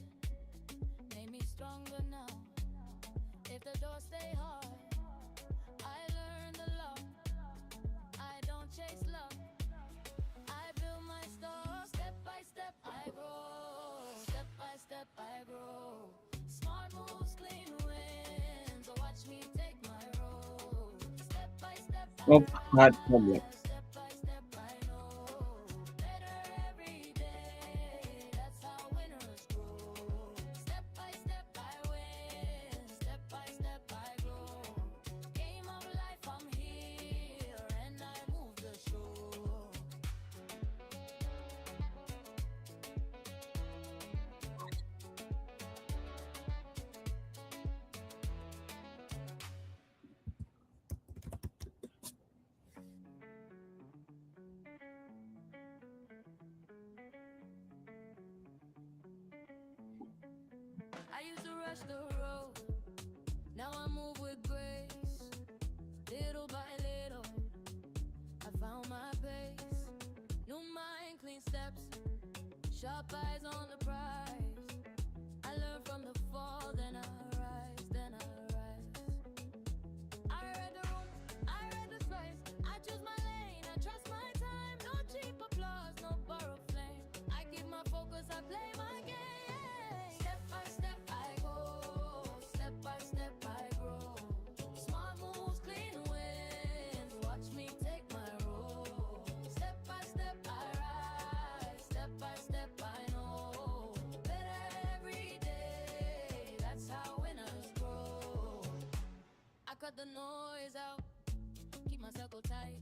made me stronger now. If the door stay hard, I learned a lot. I don't chase love, I build my stuff. Step by step I grow. Step by step I grow. Smart moves, clean wins. So watch me take my role. Step by step I of hard problem. rise. Step by step I know. Better every day. That's how winners grow. Step by step I win. Step by step I grow. Game of life, I'm here and I move the show. I used to rush the road, now I move with grace. Little by little, I found my pace. New mind, clean steps, sharp eyes on the prize. I learn from the fall, then I rise, then I rise. I read the room, I read the signs. I choose my lane, I trust my time. No cheap applause, no borrowed flame. I keep my focus, I play my game. Step by step I go, step by step I grow. Smart moves, clean wins. Watch me take my role. Step by step I rise, step by step I know. Better every day, that's how winners grow. I cut the noise out, keep my circle tight.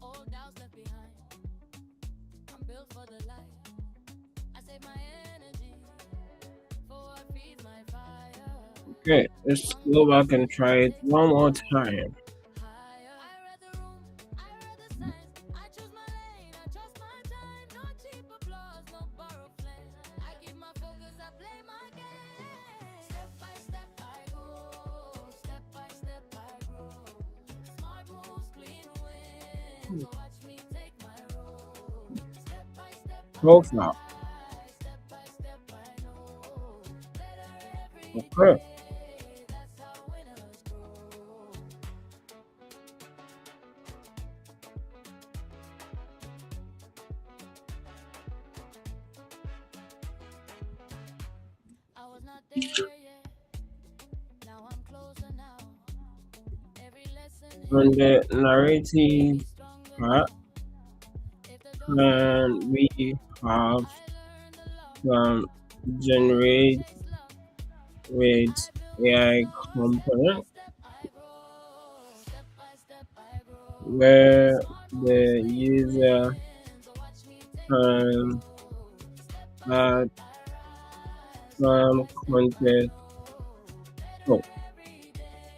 Old doubts left behind, I'm built for the light. I save my energy for what feeds my fire. Okay, let's go back and try it one more time. Higher. I read the room, I read the signs. I choose my lane, I trust my time. No cheap applause, no borrowed flame. I keep my focus, I play my game. Step by step I go, step by step I grow. Smart moves, clean wins. So watch me take my role. Step by step I Profile. rise, step by step I know. Better every Okay. day, that's how winners grow. I was not there yet, now I'm closer now. Every lesson On hit the made narrative me stronger part, now. If the door stay and hard, we have I learned a lot. some I don't generate chase love, with I build my AI stuff. Step by component step I grow. Step by step I grow. where Smart moves, the clean user wins. So watch me take my can role. Step by step add I rise. Step some by step I content. know. Better Oh, every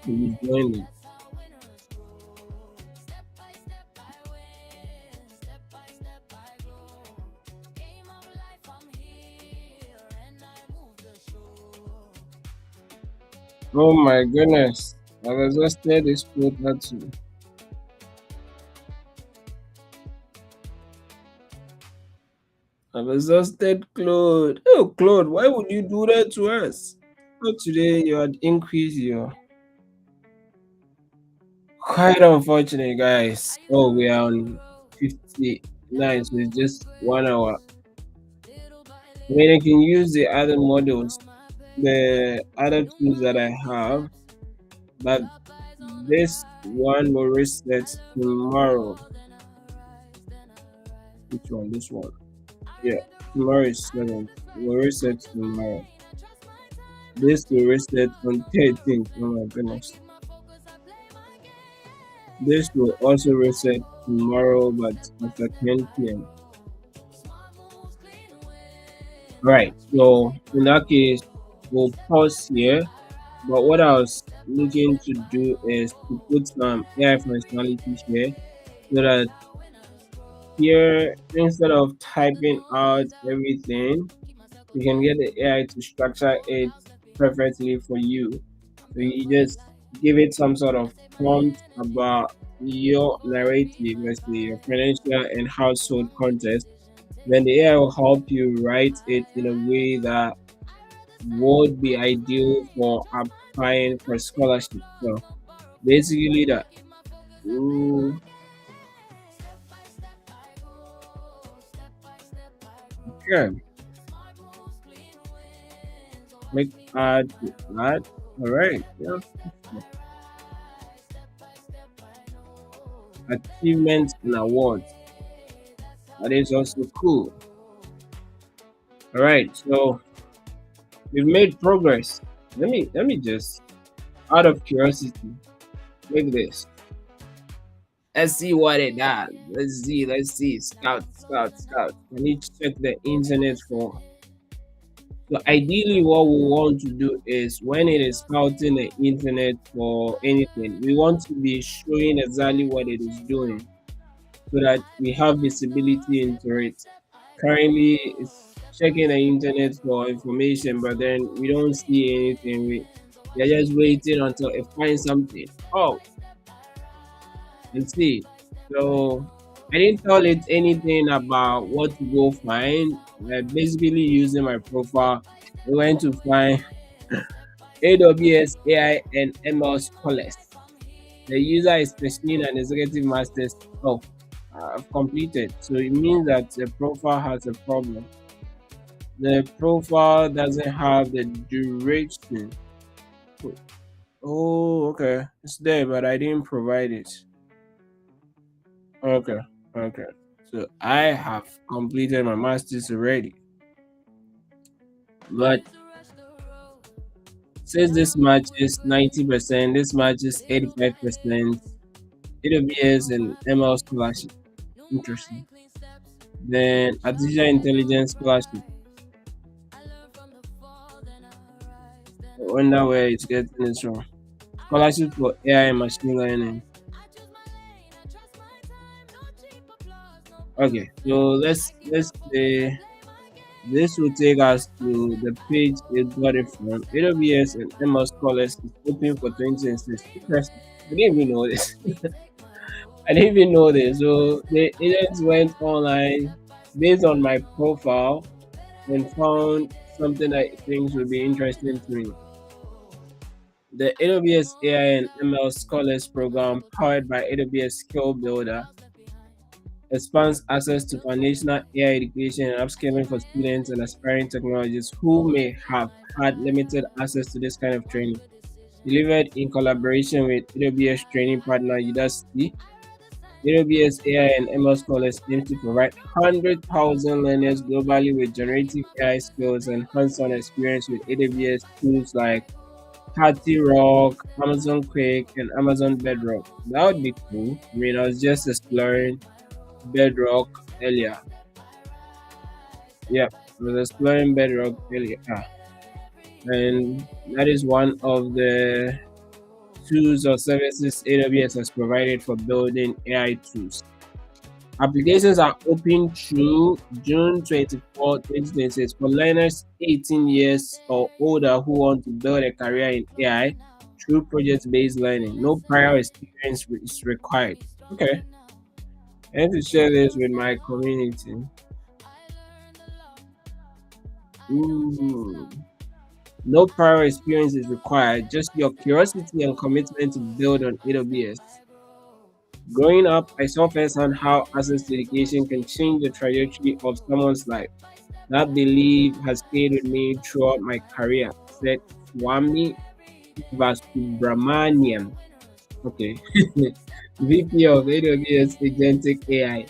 to be day. joining. That's how winners grow. Step by step I win. Step by step I grow. Game of life, I'm here and I move the show. Oh my goodness, I've exhausted this quota too. I've exhausted Claude. Oh, Claude, why would you do that to us? So today you had increased your. Quite unfortunate, I guys. used to Oh, we rush are the on road, now 59, I so it's move with just 1 hour. grace. Little by I mean, I little, can use the other I models, found my pace. the other New tools that I mind, clean have, steps, but sharp eyes on the this prize. one will reset I learn from the tomorrow. fall, then I rise, then I Which rise. one? This one. I Yeah, read the room, tomorrow is I read 7th. the Will signs. I reset choose my tomorrow. lane, I trust my time. No This will cheap reset applause, on no borrowed 13th. Oh flame. my I goodness. keep my focus, I play my game. This Step will by also step I reset tomorrow, go, but step by after step 10 I p.m. grow. Smart moves, clean wins. So Right. watch me So take in my that case, role. we'll Step by pause step here. I But what I rise. was Step by looking step to I do is to know. put some Better AI every functionality here day. so That's that how winners grow. here, instead of I cut the typing out noise out, everything, keep my circle you can tight. get the AI to structure Old it doubts left behind, perfectly for you. I'm So built you for the just light. give it some sort I of save my prompt energy about your for what narrative, feeds my let's say your fire. financial and household Don't make context, decisions, Then the AI will help you write it in a way that would be ideal for applying for scholarship. So basically that. Ooh, okay. Click add to add. All right. Yeah. Achievements and awards. That is also cool. All right. So we've made progress. Let me just out of curiosity make this. Let's see what it does. Let's see. Scout. I need to check the internet for. So ideally, what we want to do is when it is scouting the internet for anything, we want to be showing exactly what it is doing so that we have visibility into it. Currently, it's checking the internet for information, but then we don't see anything. We are just waiting until it finds something. Oh, and see. So I didn't tell it anything about what to go find. I basically using my profile. We went to find AWS AI and ML scholars. The user is pursuing an executive master's. Oh, I've completed. So it means that the profile has a problem. The profile doesn't have the duration. Oh, okay. It's there, but I didn't provide it. Okay, okay. So I have completed my master's already. But since this match is 90%, this match is 85%, AWS and ML scholarship. Interesting. Then artificial intelligence scholarship. I wonder where it's getting this from. Scholarship for AI and machine learning. Okay, so let's say this will take us to the page it got it from. AWS and ML Scholars is open for 2026. Interesting. I didn't even know this. I didn't even know this. So the agents went online based on my profile and found something that things would be interesting to me. The AWS AI and ML Scholars program, powered by AWS Skill Builder, expands access to foundational AI education and upskilling for students and aspiring technologists who may have had limited access to this kind of training. Delivered in collaboration with AWS training partner Udacity, AWS AI and ML Scholars aim to provide 100,000 learners globally with generative AI skills and hands-on experience with AWS tools like Party Rock, Amazon Quick, and Amazon Bedrock. That would be cool. I mean, I was just exploring Bedrock earlier. Yeah, I was exploring Bedrock earlier. And that is one of the tools or services AWS has provided for building AI tools. Applications are open through June 24, 2026 for learners 18 years or older who want to build a career in AI through project-based learning. No prior experience is required. Okay, I need to share this with my community. Ooh. No prior experience is required, just your curiosity and commitment to build on AWS. Growing up, I saw firsthand how access to education can change the trajectory of someone's life. That belief has stayed with me throughout my career, said Swami Vasubramanian. Okay. VP of AWS Agentic AI.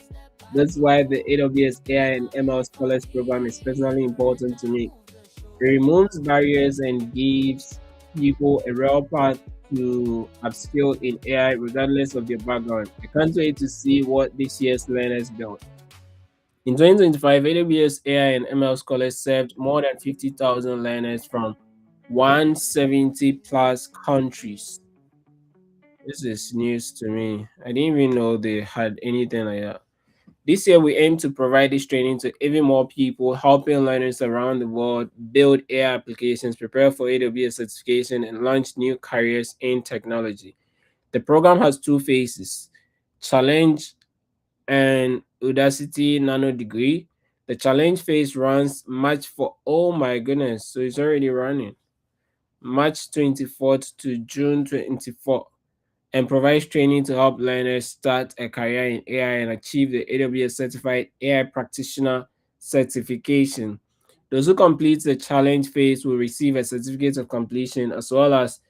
That's why the AWS AI and ML Scholars program is personally important to me. It removes barriers and gives people a real path to upskill in AI regardless of their background. I can't wait to see what this year's learners build. In 2025, AWS AI and ML Scholars served more than 50,000 learners from 170 plus countries. This is news to me. I didn't even know they had anything like that. This year, we aim to provide this training to even more people, helping learners around the world build AI applications, prepare for AWS certification, and launch new careers in technology. The program has two phases: Challenge and Udacity Nano Degree. The challenge phase runs March for, oh my goodness, so it's already running. March 24th to June 24th, and provides training to help learners start a career in AI and achieve the AWS Certified AI Practitioner certification. Those who complete the challenge phase will receive a certificate of completion as well as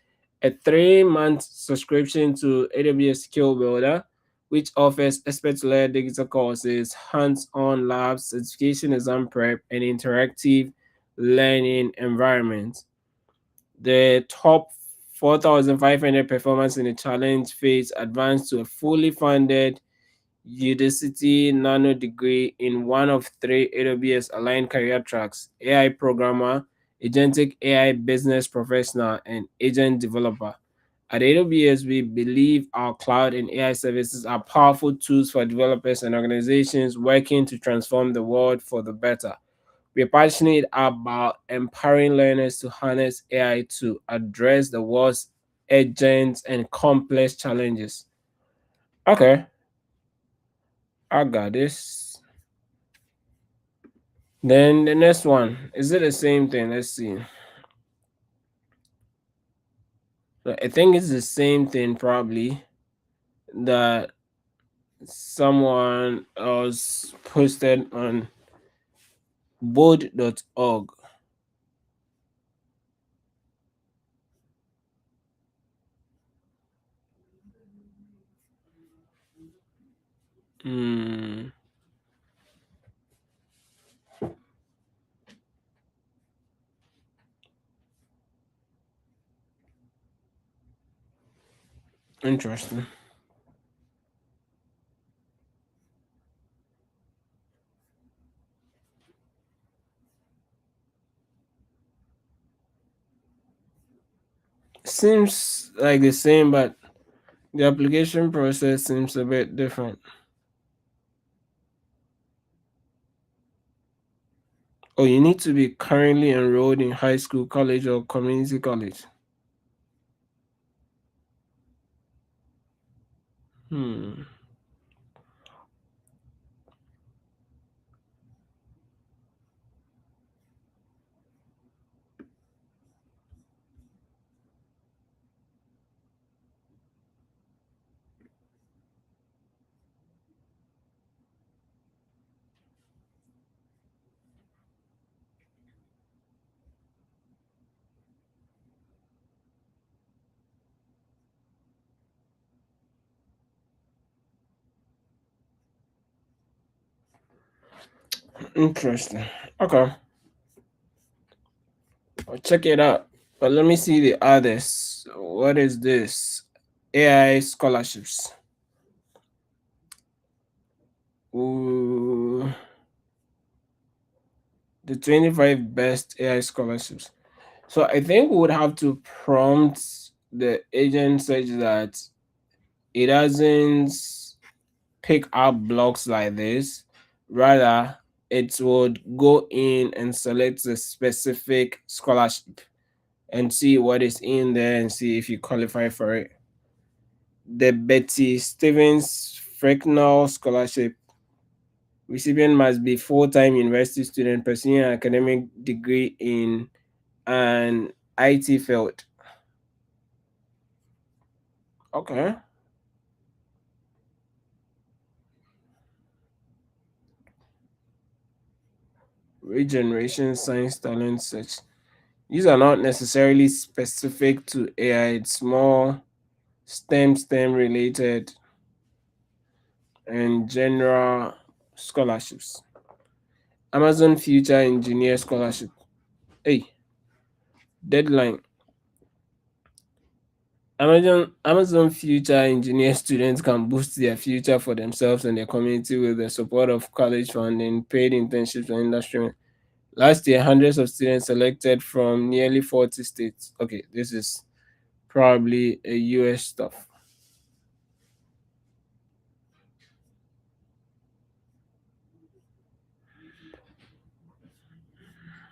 a 3-month subscription to AWS Skill Builder, which offers expert-led digital courses, hands-on labs, certification exam prep, and interactive learning environments. The top 4,500 performers in the challenge phase advanced to a fully funded Udacity Nano degree in one of three AWS aligned career tracks: AI programmer, agentic AI business professional, and agent developer. At AWS, we believe our cloud and AI services are powerful tools for developers and organizations working to transform the world for the better. We're passionate about empowering learners to harness AI to address the world's urgent and complex challenges. Okay, I got this. Then the next one, is it the same thing? Let's see. So I think it's the same thing probably that someone else posted on board.org. Hmm, interesting. Seems like the same, but the application process seems a bit different. Oh, you need to be currently enrolled in high school, college, or community college. Hmm, interesting. Okay, I'll check it out. But let me see the others. What is this? AI scholarships. Ooh, the 25 best AI scholarships. So I think we would have to prompt the agent such that it doesn't pick up blocks like this. Rather, it would go in and select a specific scholarship and see what is in there and see if you qualify for it. The Betty Stevens Frecknell Scholarship recipient must be full-time university student pursuing an academic degree in an IT field. Okay. Regeneration science talent search. These are not necessarily specific to AI. It's more STEM related and general scholarships. Amazon Future Engineer Scholarship. Hey, deadline. Amazon Future Engineer students can boost their future for themselves and their community with the support of college funding, paid internships, and industry. Last year, hundreds of students selected from nearly 40 states. Okay, this is probably a US stuff.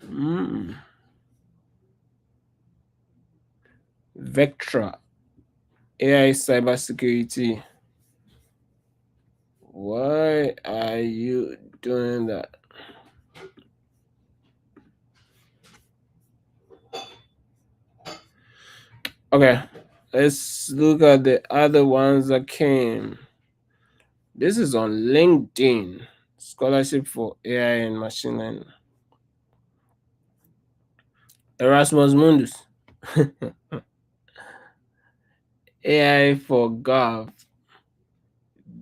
Mm. Vectra, AI cybersecurity. Why are you doing that? Okay, let's look at the other ones that came. This is on LinkedIn. Scholarship for AI and machine learning. Erasmus Mundus. AI for Gov.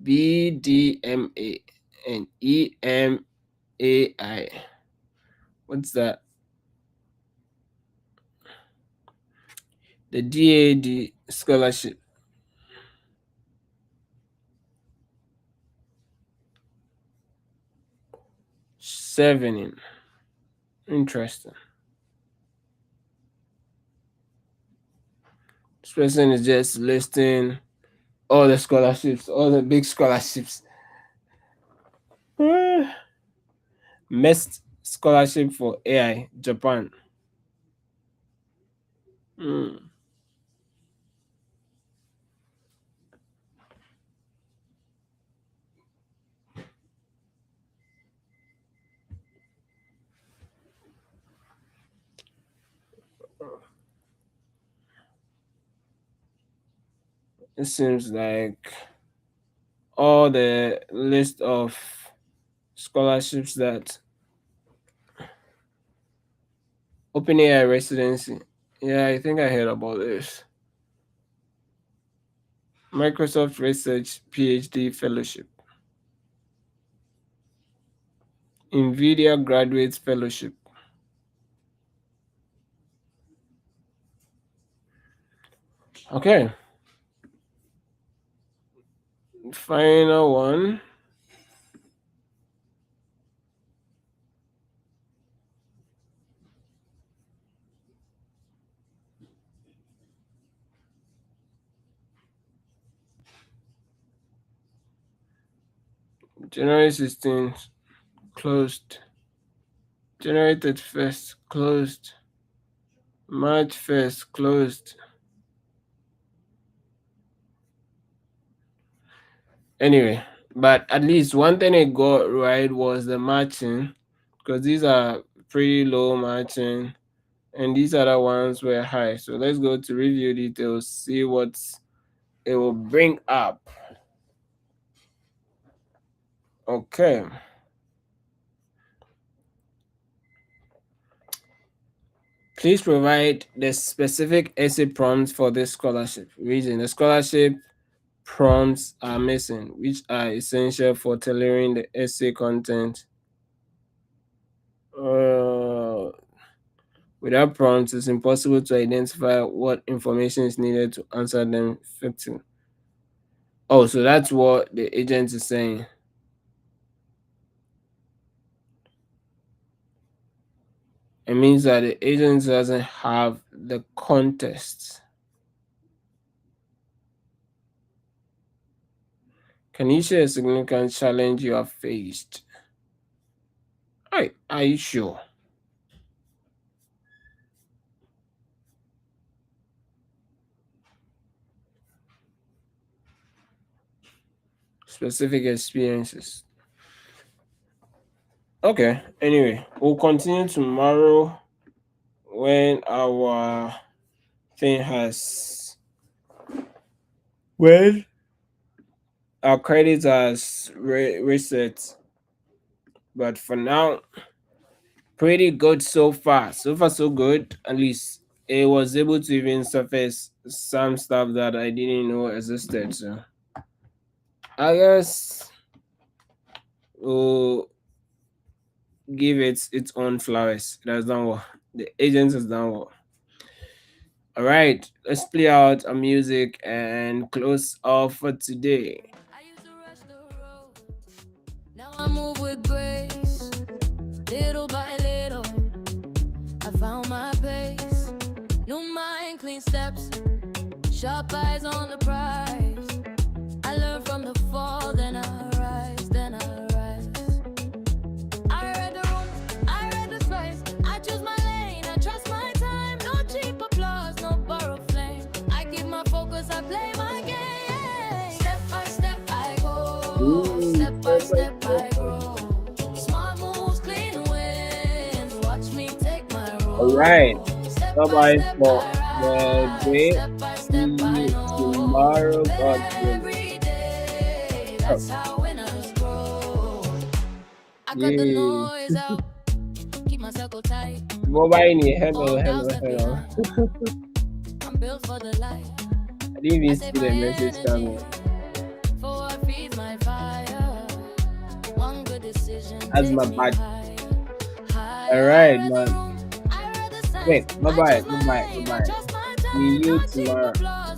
BDMA and EMAI. What's that? The DAD scholarship. 7 in. Interesting. This person is just listing all the scholarships, all the big scholarships. Mest scholarship for AI, Japan. Hmm. It seems like all the list of scholarships that OpenAI residency. Yeah, I think I heard about this. Microsoft Research PhD Fellowship. NVIDIA Graduate Fellowship. Okay, final one. January 16th, closed. January 31st, closed. March 1st, closed. Anyway, but at least one thing I got right was the matching, because these are pretty low matching and these other ones were high. So let's go to review details, see what it will bring up. Okay. Please provide the specific essay prompts for this scholarship. Reason: the scholarship prompts are missing, which are essential for tailoring the essay content. Uh, Without prompts, it's impossible to identify what information is needed to answer them effectively. Oh, so that's what the agent is saying. It means that the agent doesn't have the context. Can you share a significant challenge you have faced? Are you sure? Specific experiences. Okay, anyway, we'll continue tomorrow when our thing has when our credit has reset. But for now, pretty good so far. So far, so good. At least it was able to even surface some stuff that I didn't know existed. So I guess we'll give it its own flowers. That's done well. The agent has done well. All right, let's play out a music and close off for today. I used to rush the road. Now I move with grace. Little by little, I found my pace. New mind, clean steps. Sharp eyes on the prize. I learn from the fall, then I rise, then I rise. I read the room, I read the spice. I choose my lane, I trust my time. No cheap applause, no borrowed flame. I keep my focus, I play my game. Step by step I go, step by step I grow. Smart moves, clean wins. Watch me take my role. All right, Step bye by bye step for I rise. the day. Step by See step, I you know. tomorrow, God willing. Every day, Oh, that's how winners grow. I cut the yay. noise out, keep my circle tight. Mobile, hello, All hello, doubts left hello. behind. I'm built for the life. I didn't I even save see my the message energy coming. for what feeds my fire. One good decision That's my takes me bad. higher. All Higher. I right, read the man. room, I read the signs. Wait, bye I bye, chose bye my bye, bye lane, I bye. trust my See time. you Not cheap tomorrow. applause.